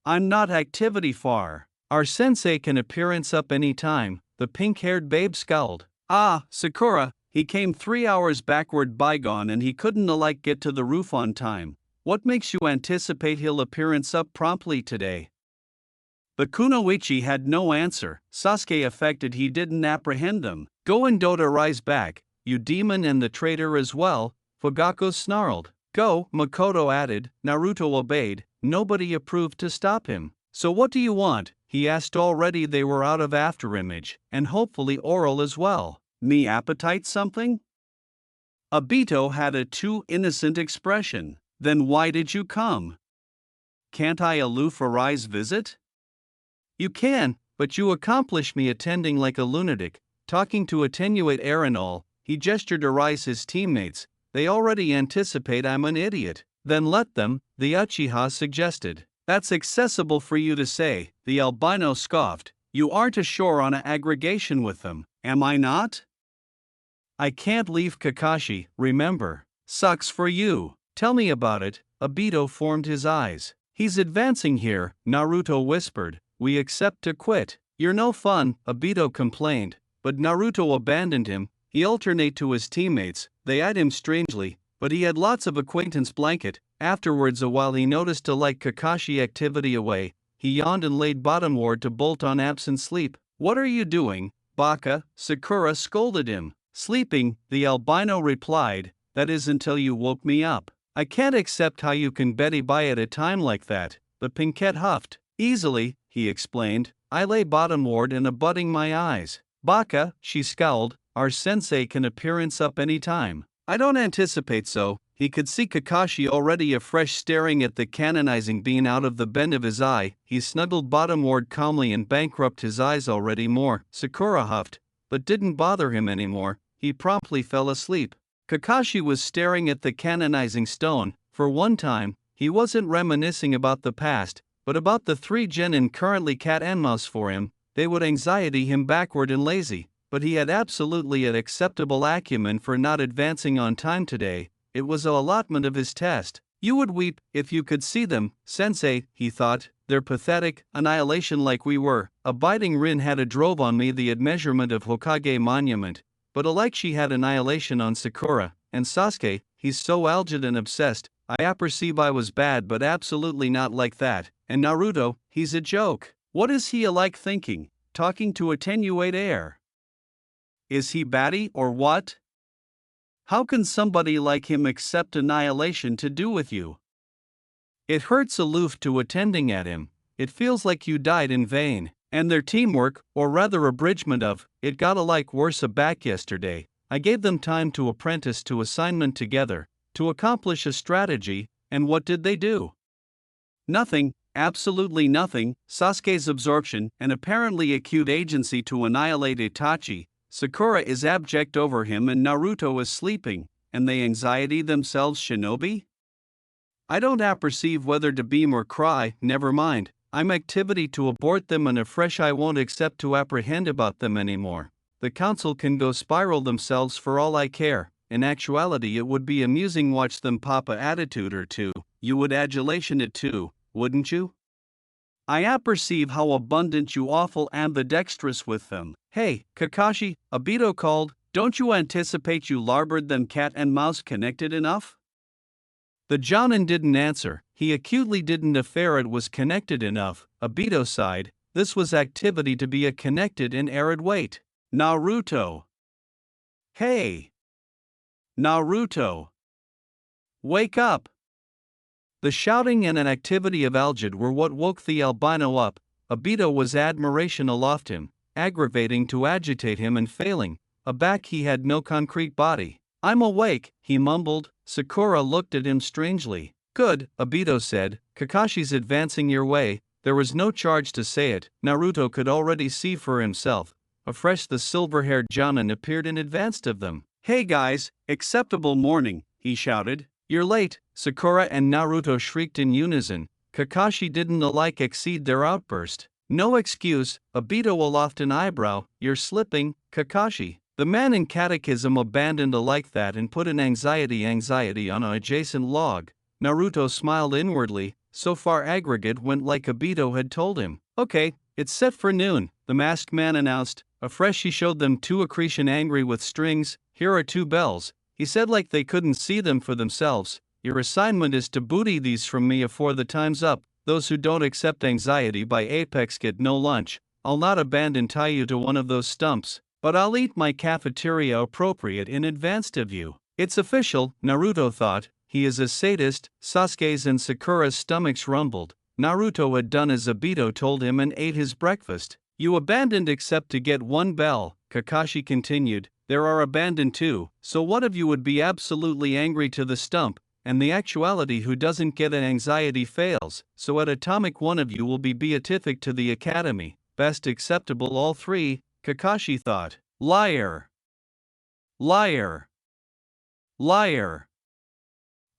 "I'm not activity far. Our sensei can appearance up any time," the pink-haired babe scowled. "Ah, Sakura, he came 3 hours backward bygone and he couldn't alike get to the roof on time. What makes you anticipate he'll appearance up promptly today?" The kunoichi had no answer. Sasuke affected he didn't apprehend them. "Go and Dota rise back, you demon, and the traitor as well," Fugaku snarled. "Go," Makoto added. Naruto obeyed. Nobody approved to stop him. "So what do you want?" he asked. Already they were out of afterimage, and hopefully oral as well. "Me appetite something?" Obito had a too innocent expression. "Then why did you come? Can't I aloof arise visit?" "You can, but you accomplish me attending like a lunatic, talking to attenuate air and all." He gestured to rise his teammates. "They already anticipate I'm an idiot." "Then let them," the Uchiha suggested. "That's accessible for you to say," the albino scoffed. "You aren't ashore on a aggregation with them, am I not?" "I can't leave Kakashi, remember." "Sucks for you. Tell me about it." Obito formed his eyes. "He's advancing here," Naruto whispered. "We accept to quit." "You're no fun," Obito complained, but Naruto abandoned him. He alternate to his teammates. They eyed him strangely, but he had lots of acquaintance blanket. Afterwards, a while he noticed to like Kakashi activity away, he yawned and laid bottomward to bolt on absent sleep. "What are you doing, baka?" Sakura scolded him. "Sleeping," the albino replied. "That is until you woke me up." "I can't accept how you can Betty by at a time like that," the pinkette huffed. "Easily," he explained. "I lay bottomward and abutting my eyes." "Baka," she scowled. "Our sensei can appearance up any time." "I don't anticipate so." He could see Kakashi already afresh staring at the canonizing being out of the bend of his eye. He snuggled bottomward calmly and bankrupt his eyes already more. Sakura huffed, but didn't bother him anymore. He promptly fell asleep. Kakashi was staring at the canonizing stone. For one time, he wasn't reminiscing about the past, but about the 3 genin currently cat and mouse for him. They would anxiety him backward and lazy, but he had absolutely an acceptable acumen for not advancing on time today. It was a allotment of his test. "You would weep if you could see them, sensei," he thought. "They're pathetic, annihilation like we were." Abiding Rin had a drove on me the admeasurement of Hokage monument, but alike she had annihilation on Sakura, and Sasuke, he's so algid and obsessed. I apperceive I was bad but absolutely not like that, and Naruto, he's a joke. What is he alike thinking, talking to attenuate air? Is he batty or what? How can somebody like him accept annihilation to do with you? It hurts aloof to attending at him, it feels like you died in vain. And their teamwork, or rather abridgment of, it got alike worse aback yesterday. I gave them time to apprentice to assignment together, to accomplish a strategy, and what did they do? Nothing, absolutely nothing. Sasuke's absorption and apparently acute agency to annihilate Itachi. Sakura is abject over him and Naruto is sleeping, and they anxiety themselves shinobi? I don't apperceive whether to beam or cry. Never mind. I'm activity to abort them and afresh I won't accept to apprehend about them anymore. The council can go spiral themselves for all I care. In actuality it would be amusing watch them pop a attitude or two. You would adulation it too, wouldn't you? I apperceive how abundant you awful ambidextrous with them. Hey, Kakashi, Obito called, don't you anticipate you larboard them cat and mouse connected enough? The Jonin didn't answer. He acutely didn't affair it was connected enough. Obito sighed, this was activity to be a connected and arid weight. Naruto. Hey! Naruto! Wake up! The shouting and an activity of Algid were what woke the albino up. Obito was admiration aloft him, aggravating to agitate him and failing. Aback he had no concrete body. I'm awake, he mumbled. Sakura looked at him strangely. Good, Obito said, Kakashi's advancing your way. There was no charge to say it, Naruto could already see for himself. Afresh the silver-haired Jounin appeared in advance of them. Hey guys, acceptable morning, he shouted. You're late, Sakura and Naruto shrieked in unison. Kakashi didn't alike exceed their outburst. No excuse, Obito aloft an eyebrow, you're slipping, Kakashi. The man in catechism abandoned alike that and put an anxiety on an adjacent log. Naruto smiled inwardly, so far aggregate went like Obito had told him. Okay, it's set for noon, the masked man announced. Afresh he showed them two accretion angry with strings. Here are 2 bells, he said like they couldn't see them for themselves. Your assignment is to booty these from me afore the time's up. Those who don't accept anxiety by Apex get no lunch. I'll not abandon tie you to one of those stumps, but I'll eat my cafeteria appropriate in advance of you. It's official, Naruto thought. He is a sadist. Sasuke's and Sakura's stomachs rumbled. Naruto had done as Obito told him and ate his breakfast. You abandoned except to get 1 bell, Kakashi continued. There are abandoned too, so what of you would be absolutely angry to the stump, and the actuality who doesn't get an anxiety fails, so at atomic one of you will be beatific to the academy. Best acceptable all 3, Kakashi thought. Liar! Liar! Liar!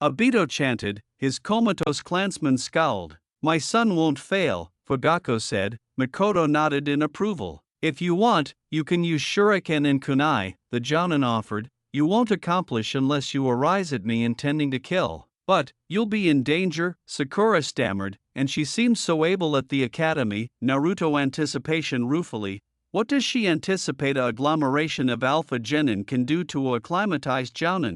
Obito chanted, his comatose clansman scowled. My son won't fail, Fugaku said. Mikoto nodded in approval. If you want, you can use shuriken and kunai, the Jounin offered. You won't accomplish unless you arise at me intending to kill. But, you'll be in danger, Sakura stammered, and she seemed so able at the academy. Naruto anticipation ruefully. What does she anticipate a agglomeration of alpha genin can do to a acclimatized Jounin?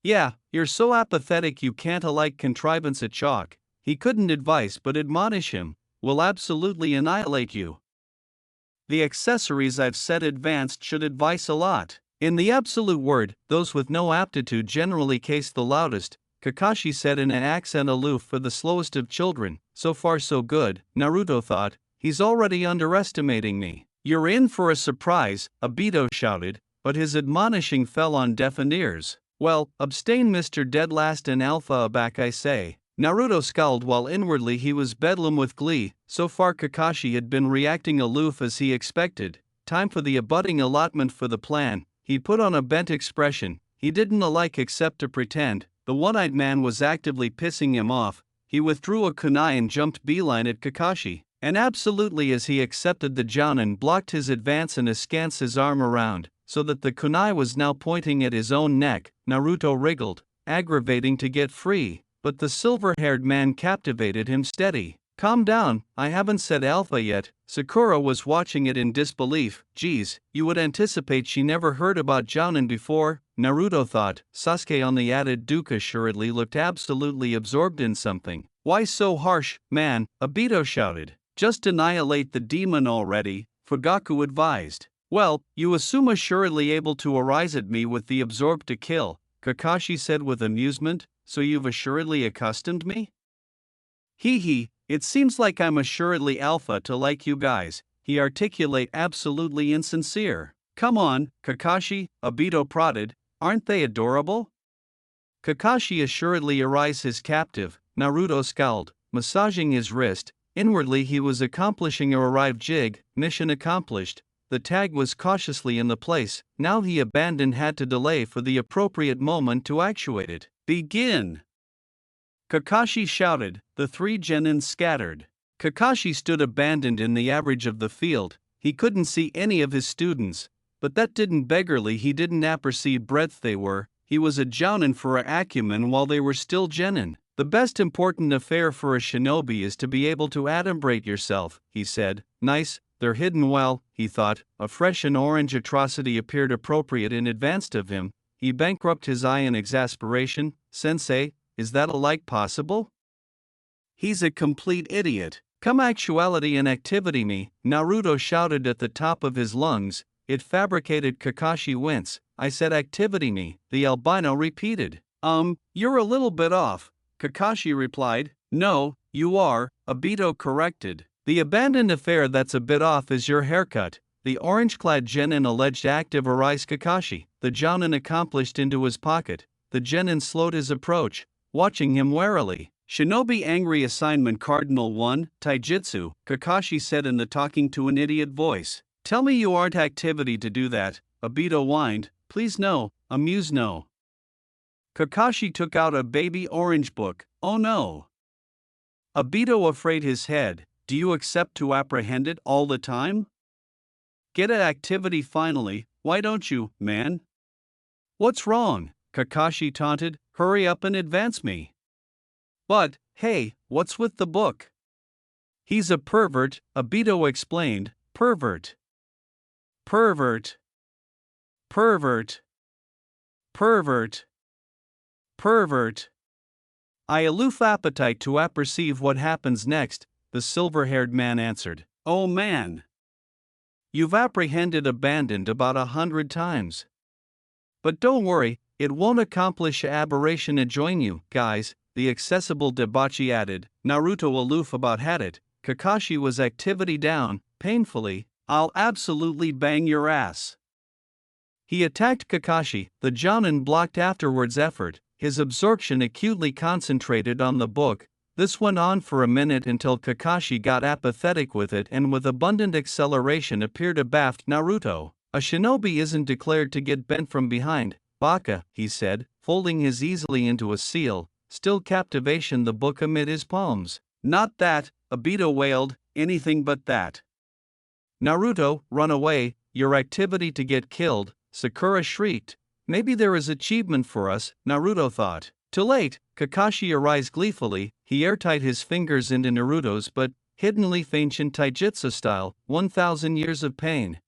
Yeah, you're so apathetic you can't alike contrivance a chalk. He couldn't advise but admonish him. Will absolutely annihilate you. The accessories I've said advanced should advise a lot. In the absolute word, those with no aptitude generally case the loudest, Kakashi said in an accent aloof for the slowest of children. So far so good, Naruto thought. He's already underestimating me. You're in for a surprise, Obito shouted, but his admonishing fell on deafened ears. Well, abstain Mr. Deadlast and Alpha aback I say. Naruto scowled while inwardly he was bedlam with glee. So far Kakashi had been reacting aloof as he expected. Time for the abutting allotment for the plan. He put on a bent expression. He didn't alike except to pretend. The one-eyed man was actively pissing him off. He withdrew a kunai and jumped beeline at Kakashi. And absolutely as he accepted the Jounin blocked his advance and askance his arm around, so that the kunai was now pointing at his own neck. Naruto wriggled, aggravating to get free, but the silver-haired man captivated him steady. Calm down, I haven't said alpha yet. Sakura was watching it in disbelief. Geez, you would anticipate she never heard about Jounin before, Naruto thought. Sasuke on the added Duke assuredly looked absolutely absorbed in something. Why so harsh, man? Obito shouted. Just annihilate the demon already, Fugaku advised. Well, you assume assuredly able to arise at me with the absorbed to kill, Kakashi said with amusement, so you've assuredly accustomed me? Hee hee, it seems like I'm assuredly alpha to like you guys, he articulate absolutely insincere. Come on, Kakashi, Obito prodded, aren't they adorable? Kakashi assuredly arise his captive, Naruto scowled, massaging his wrist. Inwardly he was accomplishing a arrived jig, mission accomplished. The tag was cautiously in the place, now he abandoned had to delay for the appropriate moment to actuate it. Begin! Kakashi shouted, the 3 genin scattered. Kakashi stood abandoned in the average of the field, he couldn't see any of his students, but that didn't beggarly he didn't apperceive breadth they were, he was a Jounin for a acumen while they were still genin. The best important affair for a shinobi is to be able to adumbrate yourself, he said. Nice, they're hidden well, he thought. A fresh and orange atrocity appeared appropriate in advance of him. He bankrupt his eye in exasperation. Sensei, is that alike possible? He's a complete idiot. Come actuality and activity me, Naruto shouted at the top of his lungs. It fabricated. Kakashi wince. I said activity me, the albino repeated. You're a little bit off, Kakashi replied. No, you are, Obito corrected. The abandoned affair that's a bit off is your haircut. The orange-clad genin alleged. Active arise. Kakashi. The jounin accomplished into his pocket. The genin slowed his approach, watching him warily. Shinobi angry assignment Cardinal 1, Taijutsu, Kakashi said in the talking to an idiot voice. Tell me you aren't activity to do that, Obito whined. Please no, amuse no. Kakashi took out a baby orange book. Oh no. Obito afraid his head. Do you accept to apprehend it all the time? Get at activity finally, why don't you, man? What's wrong? Kakashi taunted. Hurry up and advance me. But, hey, what's with the book? He's a pervert, Obito explained. Pervert. Pervert. Pervert. Pervert. Pervert. I aloof appetite to apperceive what happens next, the silver-haired man answered. Oh man. You've apprehended abandoned about 100 times. But don't worry, it won't accomplish aberration and join you, guys, the accessible debauchee added. Naruto aloof about had it. Kakashi was activity down, painfully. I'll absolutely bang your ass. He attacked Kakashi. The jounin blocked afterwards effort, his absorption acutely concentrated on the book. This went on for a minute until Kakashi got apathetic with it and with abundant acceleration appeared abaft Naruto. A shinobi isn't declared to get bent from behind, Baka, he said, folding his easily into a seal, still captivation the book amid his palms. Not that, Obito wailed, anything but that. Naruto, run away, your activity to get killed, Sakura shrieked. Maybe there is achievement for us, Naruto thought. Too late, Kakashi arise gleefully, he airtight his fingers into Naruto's but, hidden leaf ancient taijutsu style, 1000 years of pain.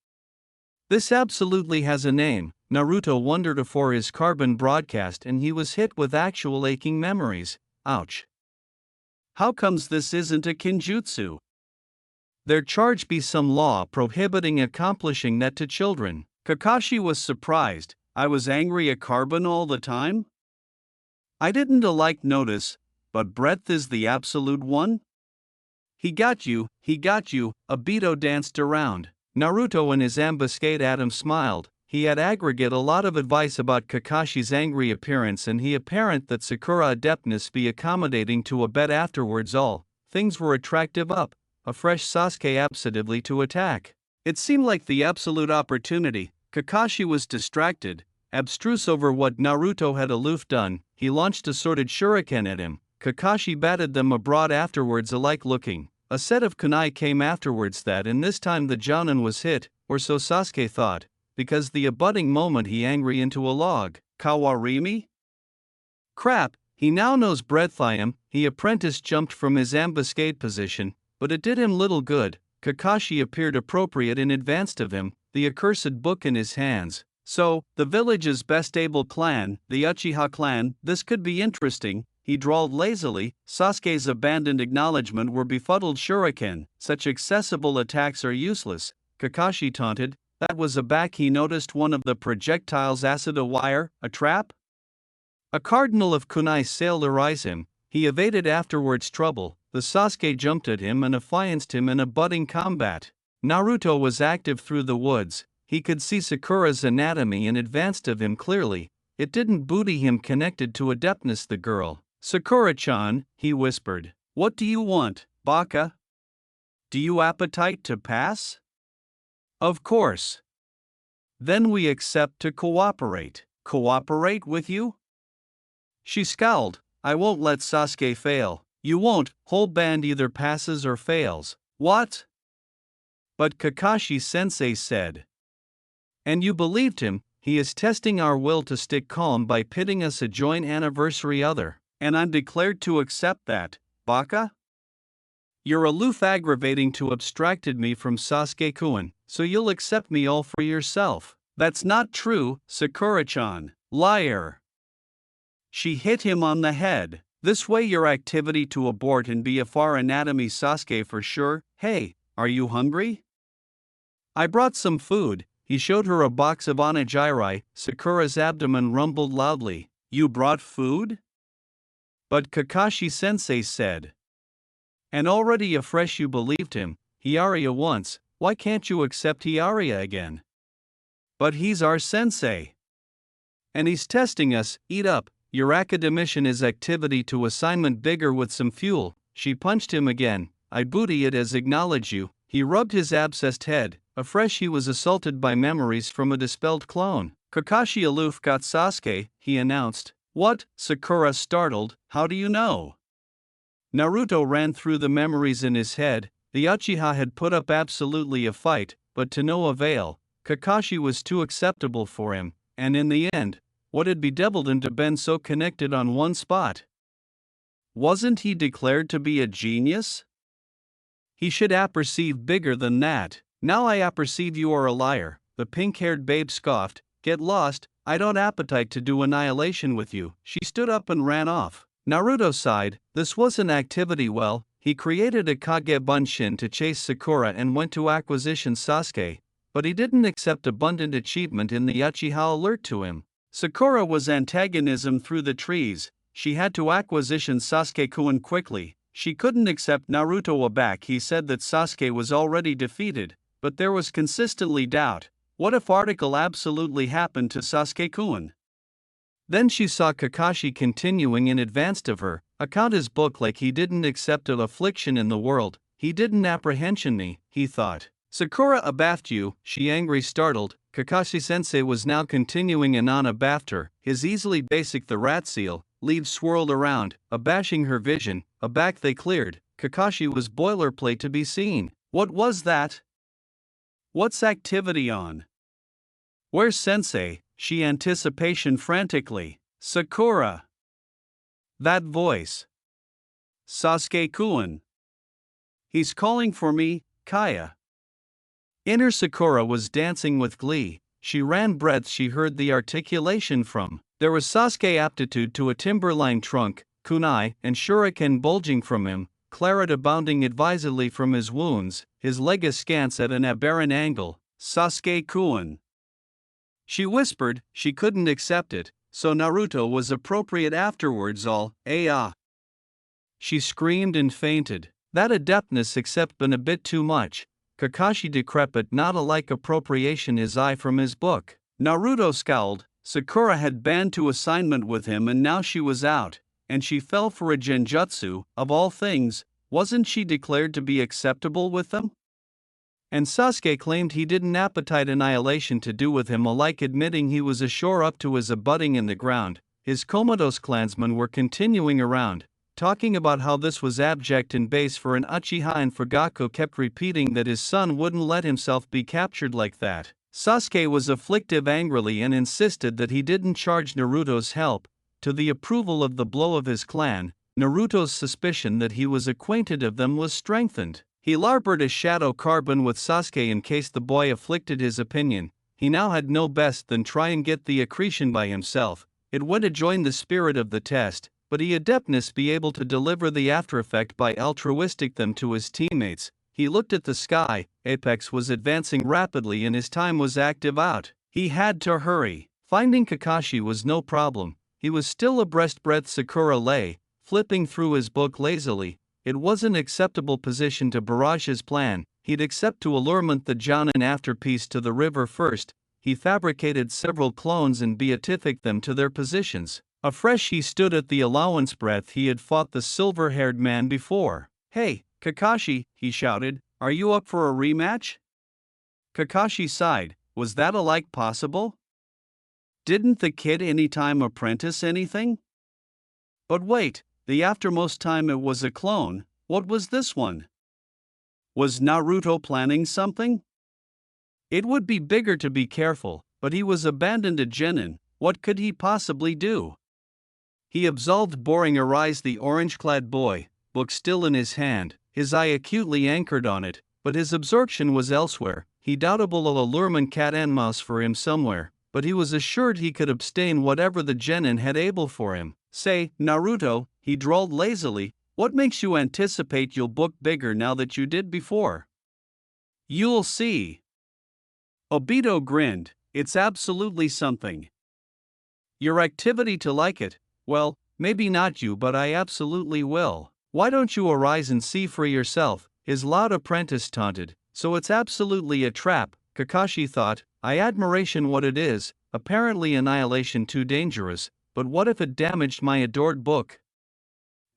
This absolutely has a name, Naruto wondered afore his carbon broadcast and he was hit with actual aching memories. Ouch. How comes this isn't a kinjutsu? There charge be some law prohibiting accomplishing that to children. Kakashi was surprised. I was angry at carbon all the time? I didn't alike notice, but breadth is the absolute one? He got you, Obito danced around. Naruto in his ambuscade Adam smiled. He had aggregate a lot of advice about Kakashi's angry appearance and he apparent that Sakura adeptness be accommodating to a bet afterwards all, things were attractive up, a fresh Sasuke absolutely to attack. It seemed like the absolute opportunity. Kakashi was distracted, abstruse over what Naruto had aloof done. He launched a sorted shuriken at him. Kakashi batted them abroad afterwards alike looking. A set of kunai came afterwards that and this time the jounin was hit, or so Sasuke thought, because the abutting moment he angry into a log. Kawarimi? Crap, he now knows breadth I am. He apprentice jumped from his ambuscade position, but it did him little good. Kakashi appeared appropriate in advance of him, the accursed book in his hands. So, the village's best able clan, the Uchiha clan, this could be interesting, he drawled lazily. Sasuke's abandoned acknowledgement were befuddled shuriken, such accessible attacks are useless, Kakashi taunted. That was a back he noticed one of the projectiles acid a wire, a trap? A cardinal of kunai sailed arise him, he evaded afterwards trouble, the Sasuke jumped at him and affianced him in a budding combat. Naruto was active through the woods, he could see Sakura's anatomy and advanced of him clearly, it didn't booty him connected to adeptness the girl. Sakura-chan, he whispered, what do you want, Baka? Do you appetite to pass? Of course. Then we accept to cooperate. Cooperate with you? She scowled, I won't let Sasuke fail. You won't, whole band either passes or fails. What? But Kakashi-sensei said. And you believed him, he is testing our will to stick calm by pitting us a joint anniversary other. And I'm declared to accept that, Baka? You're aloof aggravating to abstracted me from Sasuke-kun, so you'll accept me all for yourself. That's not true, Sakura-chan. Liar. She hit him on the head. This way your activity to abort and BFR anatomy Sasuke for sure. Hey, are you hungry? I brought some food. He showed her a box of onigiri. Sakura's abdomen rumbled loudly. You brought food? But Kakashi-sensei said. And already afresh you believed him, Hiaria once, why can't you accept Hiaria again? But he's our sensei. And he's testing us, eat up, your academician is activity to assignment bigger with some fuel. She punched him again, I booty it as acknowledge you. He rubbed his abscessed head, afresh he was assaulted by memories from a dispelled clone. Kakashi aloof got Sasuke, he announced. What? Sakura startled, how do you know? Naruto ran through the memories in his head. The Uchiha had put up absolutely a fight, but to no avail. Kakashi was too acceptable for him, and in the end, what had bedeviled him to been so connected on one spot? Wasn't he declared to be a genius? He should apperceive bigger than that. Now I apperceive you are a liar, the pink-haired babe scoffed. Get lost, I don't appetite to do annihilation with you. She stood up and ran off. Naruto sighed, this wasn't activity well, he created a Kage Bunshin to chase Sakura and went to acquisition Sasuke, but he didn't accept abundant achievement in the Uchiha alert to him. Sakura was antagonism through the trees, she had to acquisition Sasuke-kun quickly, she couldn't accept Naruto aback. He said that Sasuke was already defeated, but there was consistently doubt. What if article absolutely happened to Sasuke-kun? Then she saw Kakashi continuing in advance of her, account his book like he didn't accept an affliction in the world, he didn't apprehension me, he thought. Sakura abaffed you, she angry startled, Kakashi-sensei was now continuing and on abaffed her, his easily basic the rat seal, leaves swirled around, abashing her vision, aback they cleared, Kakashi was boilerplate to be seen. What was that? What's activity on? Where's sensei? She anticipation frantically. Sakura. That voice. Sasuke-kun. He's calling for me, Kaya. Inner Sakura was dancing with glee. She ran breaths she heard the articulation from. There was Sasuke aptitude to a timberline trunk, kunai and shuriken bulging from him, claret abounding advisedly from his wounds, his leg askance at an aberrant angle. Sasuke-kun. She whispered, she couldn't accept it, so Naruto was appropriate afterwards all, She screamed and fainted. That adeptness except been a bit too much. Kakashi decrepit not alike appropriation his eye from his book. Naruto scowled, Sakura had banned to assignment with him and now she was out, and she fell for a genjutsu, of all things, wasn't she declared to be acceptable with them? And Sasuke claimed he didn't appetite annihilation to do with him alike admitting he was ashore up to his abutting in the ground. His comatose clansmen were continuing around, talking about how this was abject and base for an Uchiha and Fugaku kept repeating that his son wouldn't let himself be captured like that. Sasuke was afflictive angrily and insisted that he didn't charge Naruto's help, to the approval of the blow of his clan. Naruto's suspicion that he was acquainted of them was strengthened. He larbored a shadow carbon with Sasuke in case the boy afflicted his opinion. He now had no best than try and get the accretion by himself. It would have joined the spirit of the test, but he adeptness be able to deliver the after effect by altruistic them to his teammates. He looked at the sky, Apex was advancing rapidly and his time was active out. He had to hurry. Finding Kakashi was no problem. He was still abreast breath Sakura lay, flipping through his book lazily. It was an acceptable position to barrage his plan. He'd accept to allurement the Jonin afterpiece to the river first. He fabricated several clones and beatific them to their positions. Afresh he stood at the allowance breath he had fought the silver-haired man before. Hey, Kakashi, he shouted, are you up for a rematch? Kakashi sighed, was that alike possible? Didn't the kid anytime apprentice anything? But wait, the aftermost time it was a clone, what was this one? Was Naruto planning something? It would be bigger to be careful, but he was abandoned a genin, what could he possibly do? He absolved boring arise the orange-clad boy, book still in his hand, his eye acutely anchored on it, but his absorption was elsewhere. He doubtable allurement cat and mouse for him somewhere, but he was assured he could abstain whatever the genin had able for him. Say, Naruto, he drawled lazily. What makes you anticipate you'll book bigger now that you did before? You'll see. Obito grinned. It's absolutely something. Your activity to like it? Well, maybe not you, but I absolutely will. Why don't you arise and see for yourself? His loud apprentice taunted. So it's absolutely a trap, Kakashi thought. I admiration what it is, apparently annihilation too dangerous, but what if it damaged my adored book?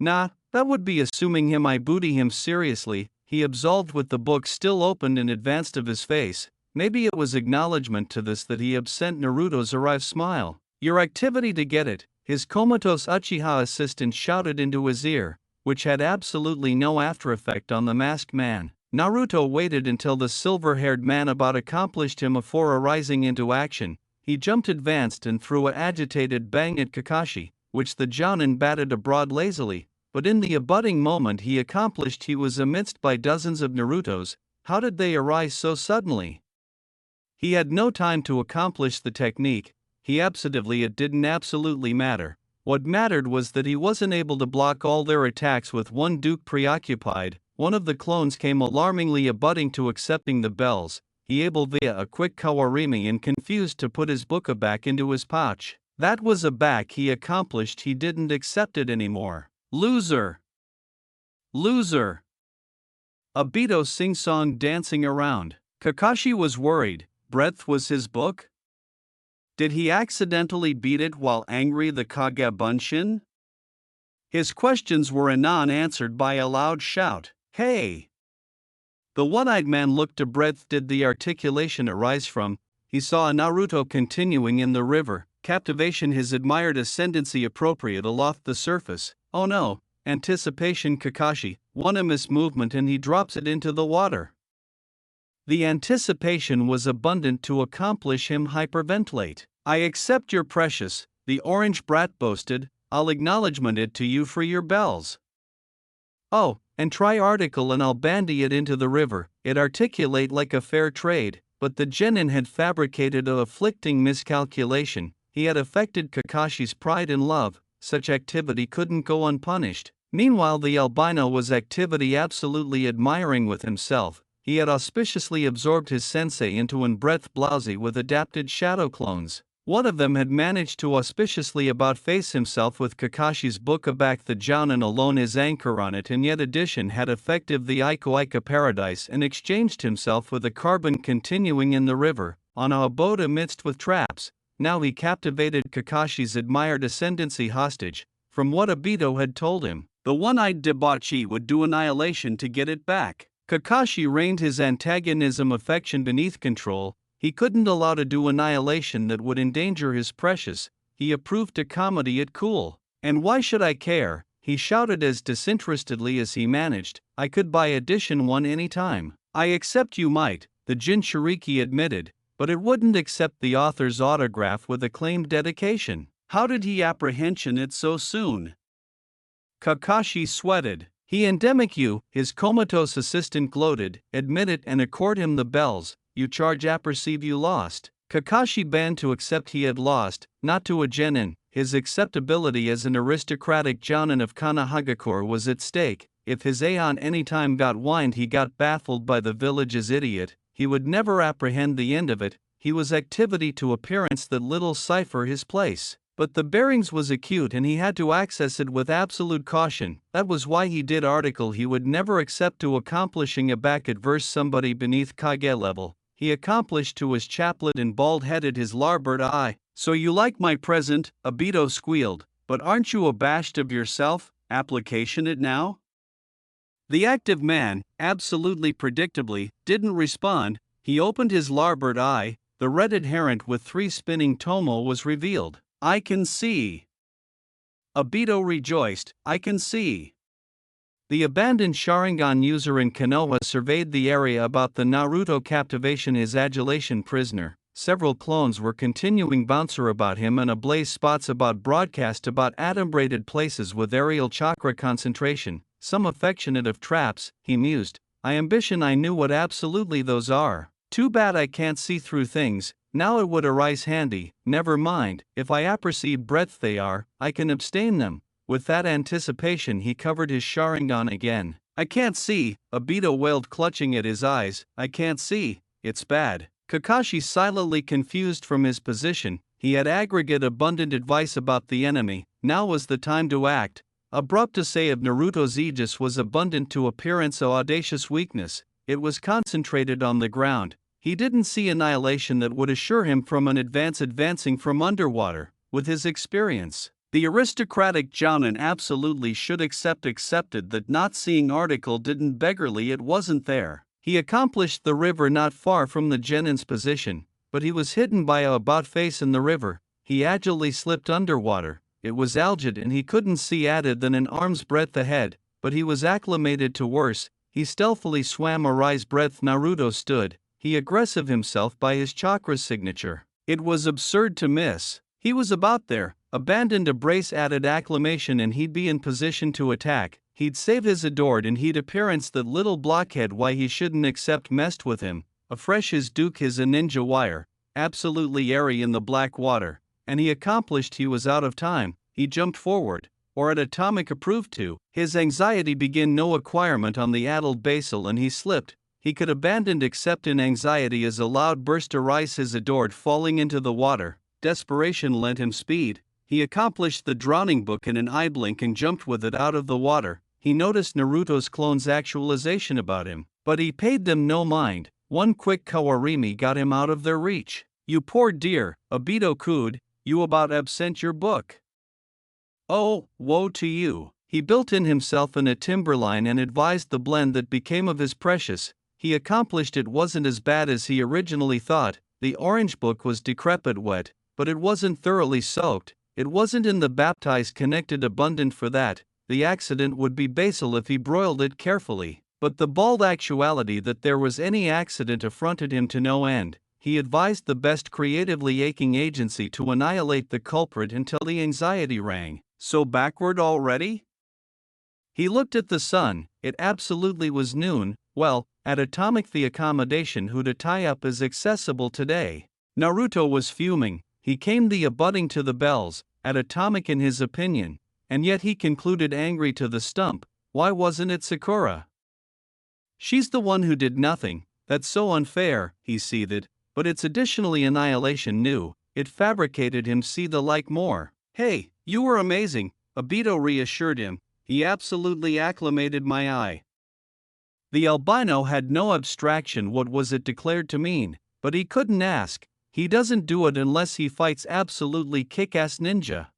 Nah, that would be assuming him. I booty him seriously, he absolved with the book still open in advance of his face. Maybe it was acknowledgement to this that he absent Naruto's arrived smile. Your activity to get it, his comatose Uchiha assistant shouted into his ear, which had absolutely no after effect on the masked man. Naruto waited until the silver-haired man about accomplished him before arising into action. He jumped advanced and threw an agitated bang at Kakashi, which the Jounin batted abroad lazily, but in the abutting moment he accomplished he was amidst by dozens of Narutos. How did they arise so suddenly? He had no time to accomplish the technique. It didn't absolutely matter. What mattered was that he wasn't able to block all their attacks with one Duke preoccupied. One of the clones came alarmingly abutting to accepting the bells. He able via a quick kawarimi and confused to put his book back into his pouch. That was a back he accomplished. He didn't accept it anymore. Loser! Loser! Obito sing-song dancing around. Kakashi was worried. Breadth was his book? Did he accidentally beat it while angry the Kage-bunshin? His questions were anon answered by a loud shout. Hey! The one-eyed man looked to Breadth. Did the articulation arise from? He saw a Naruto continuing in the river, captivation his admired ascendancy appropriate aloft the surface. Oh no, anticipation Kakashi, one a mismovement and he drops it into the water. The anticipation was abundant to accomplish him hyperventilate. I accept your precious, the orange brat boasted, I'll acknowledgement it to you for your bells. Oh, and try article and I'll bandy it into the river, it articulate like a fair trade, but the genin had fabricated a afflicting miscalculation, he had affected Kakashi's pride and love, such activity couldn't go unpunished. Meanwhile the albino was activity absolutely admiring with himself. He had auspiciously absorbed his sensei into an breath blousy with adapted shadow clones. One of them had managed to auspiciously about-face himself with Kakashi's book aback the Jounin alone his anchor on it and yet addition had effective the Aiko paradise and exchanged himself with a carbon continuing in the river, on a abode amidst with traps. Now he captivated Kakashi's admired ascendancy hostage. From what Obito had told him, the one-eyed debauchee would do annihilation to get it back. Kakashi reined his antagonism affection beneath control. He couldn't allow to do annihilation that would endanger his precious. He approved to comedy it cool. And why should I care? He shouted as disinterestedly as he managed. I could buy edition 1 any time. I accept you might, the Jinchuriki admitted, but it wouldn't accept the author's autograph with acclaimed dedication. How did he apprehension it so soon? Kakashi sweated. He endemic you, his comatose assistant gloated, admit it and accord him the bells, you charge apperceive you lost. Kakashi banned to accept he had lost, not to a genin, his acceptability as an aristocratic jounin of Konohagakure was at stake. If his Aeon anytime got whined he got baffled by the village's idiot, he would never apprehend the end of it, he was activity to appearance that little cipher his place. But the bearings was acute and he had to access it with absolute caution. That was why he did article he would never accept to accomplishing a back adverse somebody beneath Kage level. He accomplished to his chaplet and bald-headed his larboard eye. So you like my present, Obito squealed, but aren't you abashed of yourself, application it now? The active man, absolutely predictably, didn't respond. He opened his larboard eye, the red adherent with 3 spinning tomo was revealed. I can see. Obito rejoiced, I can see. The abandoned Sharingan user in Konoha surveyed the area about the Naruto captivation his adulation prisoner. Several clones were continuing bouncer about him and ablaze spots about broadcast about adumbrated places with aerial chakra concentration, some affectionate of traps, he mused. I ambition I knew what absolutely those are. Too bad I can't see through things. Now it would arise handy, never mind, if I apperceive breadth they are, I can abstain them. With that anticipation he covered his Sharingan again. I can't see, Obito wailed, clutching at his eyes. I can't see, it's bad. Kakashi silently confused from his position. He had aggregate abundant advice about the enemy. Now was the time to act. Abrupt to say of Naruto's aegis was abundant to appearance of audacious weakness. It was concentrated on the ground. He didn't see annihilation that would assure him from an advancing from underwater. With his experience, the aristocratic Jounin absolutely should accepted that not seeing article didn't beggarly it wasn't there. He accomplished the river not far from the Genin's position, but he was hidden by a about face in the river. He agilely slipped underwater. It was algid and he couldn't see added than an arm's breadth ahead, but he was acclimated to worse. He stealthily swam a rise breadth. Naruto stood. He aggressive himself by his chakra's signature. It was absurd to miss. He was about there, abandoned a brace added acclamation and he'd be in position to attack. He'd saved his adored and he'd appearance that little blockhead why he shouldn't accept messed with him. Afresh his duke his a ninja wire, absolutely airy in the black water, and he accomplished he was out of time. He jumped forward, or at atomic approved to. His anxiety begin no acquirement on the addled basal and he slipped. He could abandon except in anxiety as a loud burst arise his adored falling into the water. Desperation lent him speed. He accomplished the drowning book in an eye blink and jumped with it out of the water. He noticed Naruto's clone's actualization about him, but he paid them no mind. One quick kawarimi got him out of their reach. You poor dear, Obito cooed, you about absent your book. Oh, woe to you. He built in himself in a timberline and advised the blend that became of his precious. He accomplished it wasn't as bad as he originally thought. The orange book was decrepit wet, but it wasn't thoroughly soaked. It wasn't in the baptized connected abundant for that. The accident would be basal if he broiled it carefully. But the bald actuality that there was any accident affronted him to no end. He advised the best creatively aching agency to annihilate the culprit until the anxiety rang. So backward already? He looked at the sun. It absolutely was noon. Well, at atomic the accommodation who to tie up is accessible today. Naruto was fuming. He came the abutting to the bells, at atomic in his opinion, and yet he concluded angry to the stump. Why wasn't it Sakura? She's the one who did nothing. That's so unfair, he seethed, but it's additionally annihilation new. It fabricated him see the like more. Hey, you were amazing, Obito reassured him. He absolutely acclimated my eye. The albino had no abstraction what was it declared to mean, but he couldn't ask. He doesn't do it unless he fights absolutely kick-ass ninja.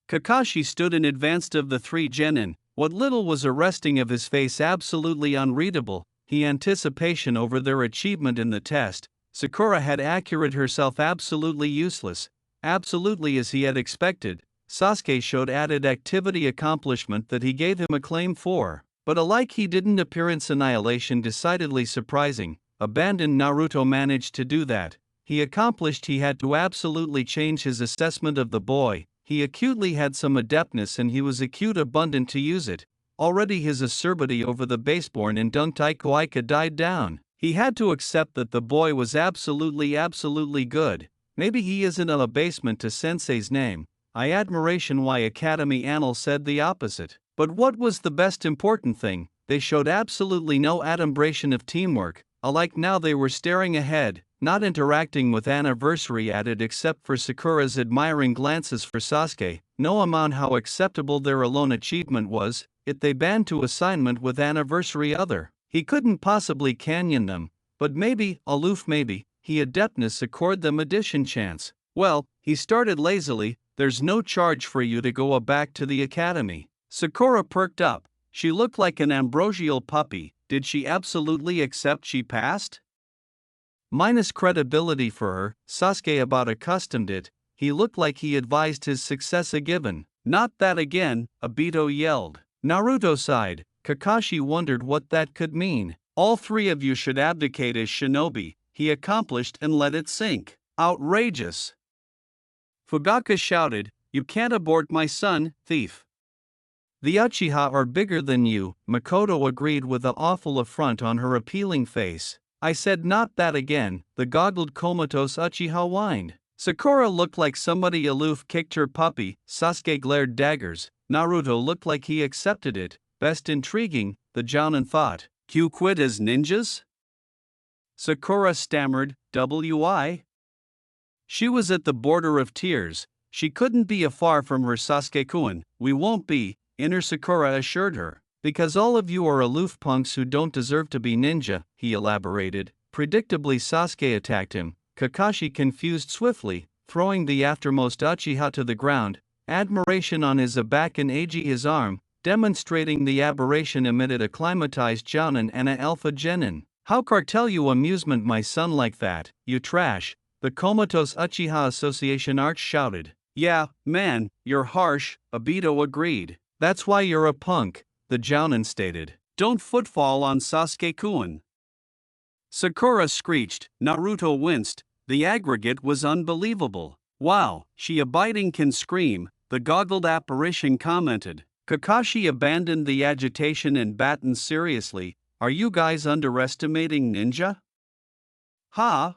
Kakashi stood in advance of the three genin. What little was arresting of his face absolutely unreadable. He anticipation over their achievement in the test. Sakura had accurate herself absolutely useless. Absolutely as he had expected. Sasuke showed added activity accomplishment that he gave him acclaim for. But alike he didn't appearance annihilation decidedly surprising. Abandoned Naruto managed to do that. He accomplished he had to absolutely change his assessment of the boy. He acutely had some adeptness and he was acute abundant to use it. Already his acerbity over the baseborn and Dunktaiko died down. He had to accept that the boy was absolutely good. Maybe he isn't an abasement to sensei's name. I admiration why Academy Annal said the opposite. But what was the best important thing? They showed absolutely no adumbration of teamwork. Alike now they were staring ahead, not interacting with anniversary added except for Sakura's admiring glances for Sasuke. No amount how acceptable their alone achievement was, it they banned to assignment with anniversary other. He couldn't possibly canyon them, but maybe, aloof maybe, he adeptness accord them addition chance. Well, he started lazily, there's no charge for you to go back to the academy. Sakura perked up. She looked like an ambrosial puppy. Did she absolutely accept she passed? Minus credibility for her, Sasuke about accustomed it. He looked like he advised his success a given. Not that again, Obito yelled. Naruto sighed. Kakashi wondered what that could mean. All three of you should abdicate as shinobi, he accomplished and let it sink. Outrageous. Fugaka shouted, you can't abort my son, thief. The Uchiha are bigger than you, Makoto agreed with an awful affront on her appealing face. I said not that again, the goggled comatose Uchiha whined. Sakura looked like somebody aloof kicked her puppy, Sasuke glared daggers, Naruto looked like he accepted it, best intriguing, the Jounin thought. You quit as ninjas? Sakura stammered, "Why?" She was at the border of tears. She couldn't be afar from her Sasuke-kun. We won't be, Inner Sakura assured her. Because all of you are aloof punks who don't deserve to be ninja, he elaborated. Predictably Sasuke attacked him. Kakashi confused swiftly, throwing the aftermost Uchiha to the ground, admiration on his back and Eiji his arm, demonstrating the aberration amid acclimatized Jounin and a alpha genin. How cartel you amusement my son like that, you trash, the Comatose Uchiha Association arch shouted. Yeah, man, you're harsh, Obito agreed. That's why you're a punk, the Jounin stated. Don't footfall on Sasuke-kun. Sakura screeched, Naruto winced, the aggregate was unbelievable. Wow, she abiding can scream, the goggled apparition commented. Kakashi abandoned the agitation and battened seriously, are you guys underestimating ninja? Ha?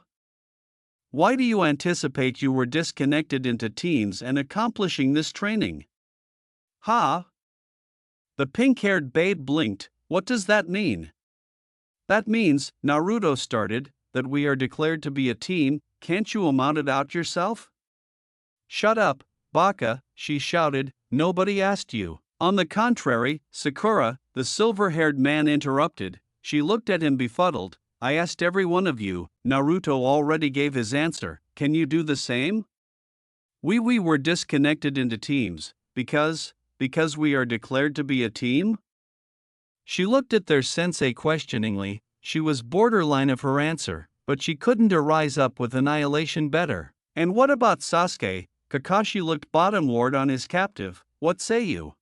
Why do you anticipate you were disconnected into teams and accomplishing this training? Ha? The pink-haired babe blinked, what does that mean? That means, Naruto started, that we are declared to be a team, can't you amount it out yourself? Shut up, Baka, she shouted, nobody asked you. On the contrary, Sakura, the silver-haired man interrupted, she looked at him befuddled, I asked every one of you, Naruto already gave his answer, can you do the same? We were disconnected into teams, because we are declared to be a team? She looked at their sensei questioningly, she was borderline of her answer, but she couldn't arise up with annihilation better. And what about Sasuke? Kakashi looked bottomward on his captive, what say you?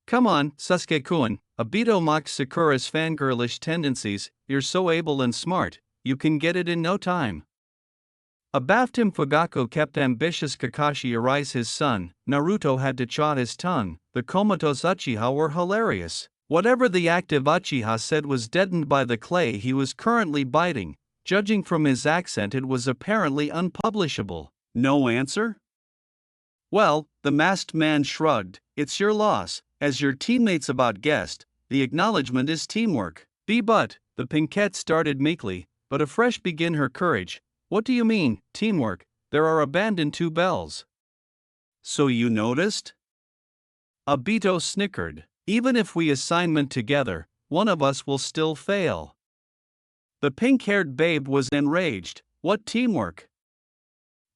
Come on, Sasuke-kun, Obito mocked Sakura's fangirlish tendencies, you're so able and smart, you can get it in no time. Abaft him Fugaku kept ambitious Kakashi arise his son, Naruto had to chaw his tongue, the comatose Uchiha were hilarious. Whatever the active Uchiha said was deadened by the clay he was currently biting, judging from his accent it was apparently unpublishable. No answer? Well, the masked man shrugged, it's your loss, as your teammates about guessed, the acknowledgement is teamwork. But, the pinkette started meekly, but afresh begin her courage. What do you mean, teamwork? There are abandoned 2 bells. So you noticed? Obito snickered. Even if we assignment together, one of us will still fail. The pink-haired babe was enraged. What teamwork?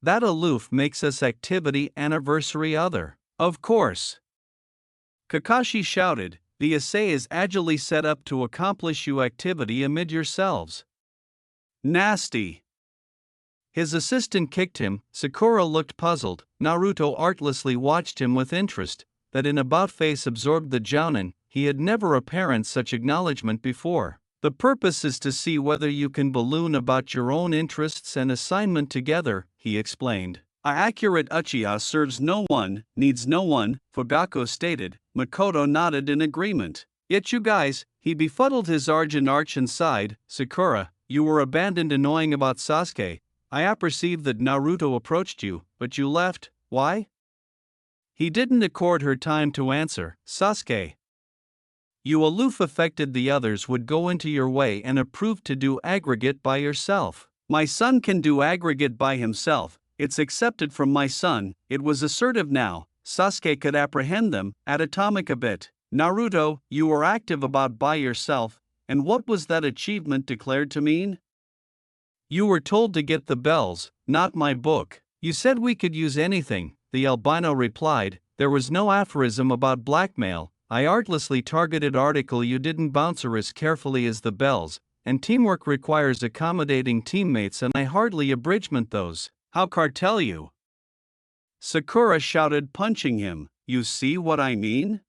That aloof makes us activity anniversary other. Of course. Kakashi shouted, the essay is agilely set up to accomplish you activity amid yourselves. Nasty. His assistant kicked him, Sakura looked puzzled, Naruto artlessly watched him with interest, that in about-face absorbed the Jounin, he had never apparent such acknowledgement before. The purpose is to see whether you can balloon about your own interests and assignment together, he explained. A accurate Uchiha serves no one, needs no one, Fugaku stated. Makoto nodded in agreement. Yet you guys, he befuddled his argent arch and sighed, Sakura, you were abandoned annoying about Sasuke. I apperceived that Naruto approached you, but you left, why? He didn't accord her time to answer, Sasuke. You aloof affected the others would go into your way and approve to do aggregate by yourself. My son can do aggregate by himself, it's accepted from my son, it was assertive now, Sasuke could apprehend them, at atomic a bit. Naruto, you were active about by yourself, and what was that achievement declared to mean? You were told to get the bells, not my book. You said we could use anything, the albino replied, there was no aphorism about blackmail, I artlessly targeted article you didn't bouncer as carefully as the bells, and teamwork requires accommodating teammates and I hardly abridgment those. How cartel you? Sakura shouted punching him, you see what I mean?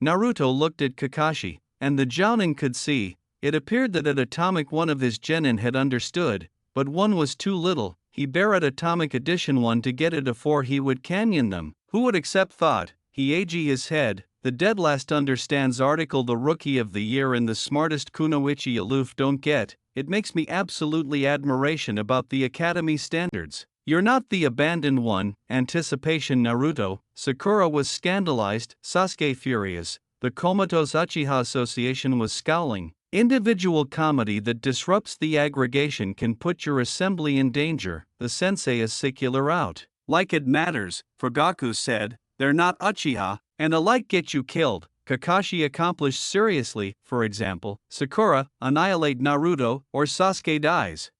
Naruto looked at Kakashi, and the Jounin could see, it appeared that at atomic one of his genin had understood, but one was too little, he bare at atomic addition one to get it afore he would canyon them. Who would accept thought, he agi his head, the dead last understands article the rookie of the year and the smartest kunoichi aloof don't get, it makes me absolutely admiration about the academy standards. You're not the abandoned one, anticipation Naruto. Sakura was scandalized, Sasuke furious. The Comatose Uchiha Association was scowling. Individual comedy that disrupts the aggregation can put your assembly in danger. The sensei is secular out. Like it matters, Fugaku said. They're not Uchiha, and alike get you killed. Kakashi accomplished seriously, for example. Sakura, annihilate Naruto, or Sasuke dies.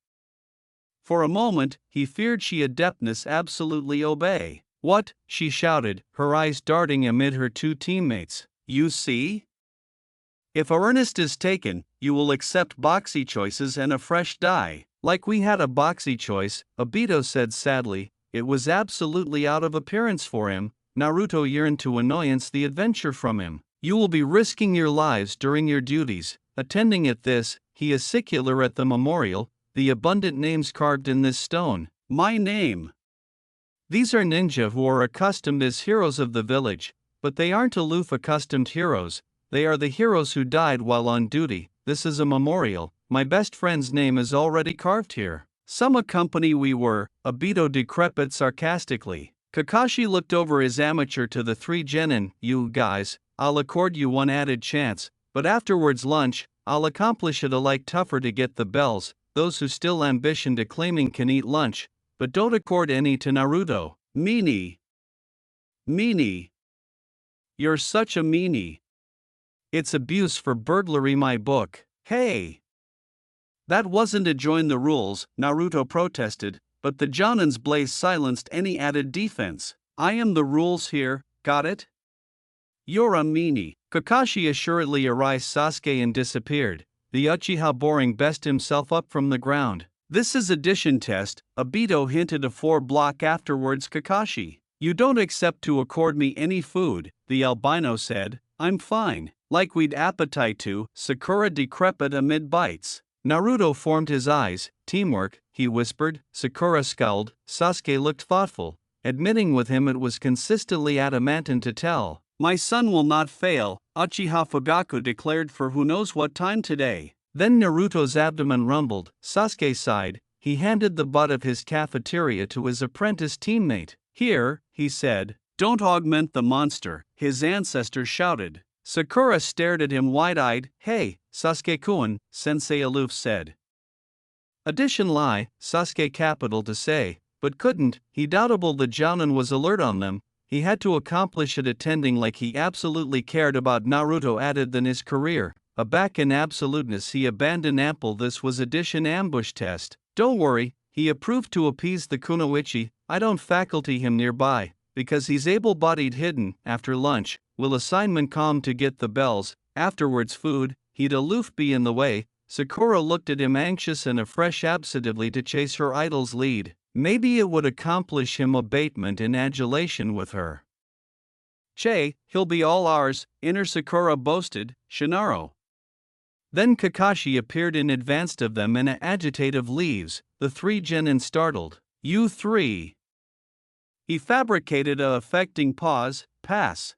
For a moment, he feared she adeptness absolutely obey. What? She shouted, her eyes darting amid her two teammates. You see? If earnest is taken, you will accept boxy choices and a fresh die. Like we had a boxy choice, Obito said sadly. It was absolutely out of appearance for him. Naruto yearned to annoyance the adventure from him. You will be risking your lives during your duties. Attending at this, he is secular at the memorial. The abundant names carved in this stone. My name. These are ninja who are accustomed as heroes of the village, but they aren't aloof accustomed heroes. They are the heroes who died while on duty. This is a memorial. My best friend's name is already carved here. Some a company we were, Obito decrepit sarcastically. Kakashi looked over his amateur to the three genin. You guys, I'll accord you one added chance, but afterwards lunch, I'll accomplish it alike tougher to get the bells. Those who still ambition to claiming can eat lunch, but don't accord any to Naruto. Meanie. Meanie. You're such a meanie. It's abuse for burglary my book. Hey! That wasn't to join the rules, Naruto protested, but the Jonin's blaze silenced any added defense. I am the rules here, got it? You're a meanie. Kakashi assuredly erased Sasuke and disappeared. The Uchiha boring best himself up from the ground. This is addition test, Obito hinted a 4 block afterwards. Kakashi. You don't accept to accord me any food, the albino said. I'm fine. Like we'd appetite to. Sakura decrepit amid bites. Naruto formed his eyes. Teamwork, he whispered. Sakura scowled. Sasuke looked thoughtful, admitting with him it was consistently adamantine to tell. My son will not fail, Uchiha Fugaku declared for who knows what time today. Then Naruto's abdomen rumbled. Sasuke sighed. He handed the butt of his cafeteria to his apprentice teammate. Here, he said. Don't augment the monster, his ancestor shouted. Sakura stared at him wide-eyed. Hey, Sasuke-kun, Sensei aloof said. Addition lie, Sasuke capital to say, but couldn't. He doubtable the Jounin was alert on them. He had to accomplish it attending like he absolutely cared about Naruto added than his career. Aback in absoluteness he abandoned ample. This was addition ambush test. Don't worry, he approved to appease the kunoichi. I don't faculty him nearby, because he's able-bodied hidden. After lunch, will assignment calm to get the bells, afterwards food, he'd aloof be in the way. Sakura looked at him anxious and afresh absently to chase her idol's lead. Maybe it would accomplish him abatement in adulation with her. Che, he'll be all ours, inner Sakura boasted. Shinaro. Then Kakashi appeared in advance of them in agitative leaves. The three genin startled. You three. He fabricated a affecting pause. Pass.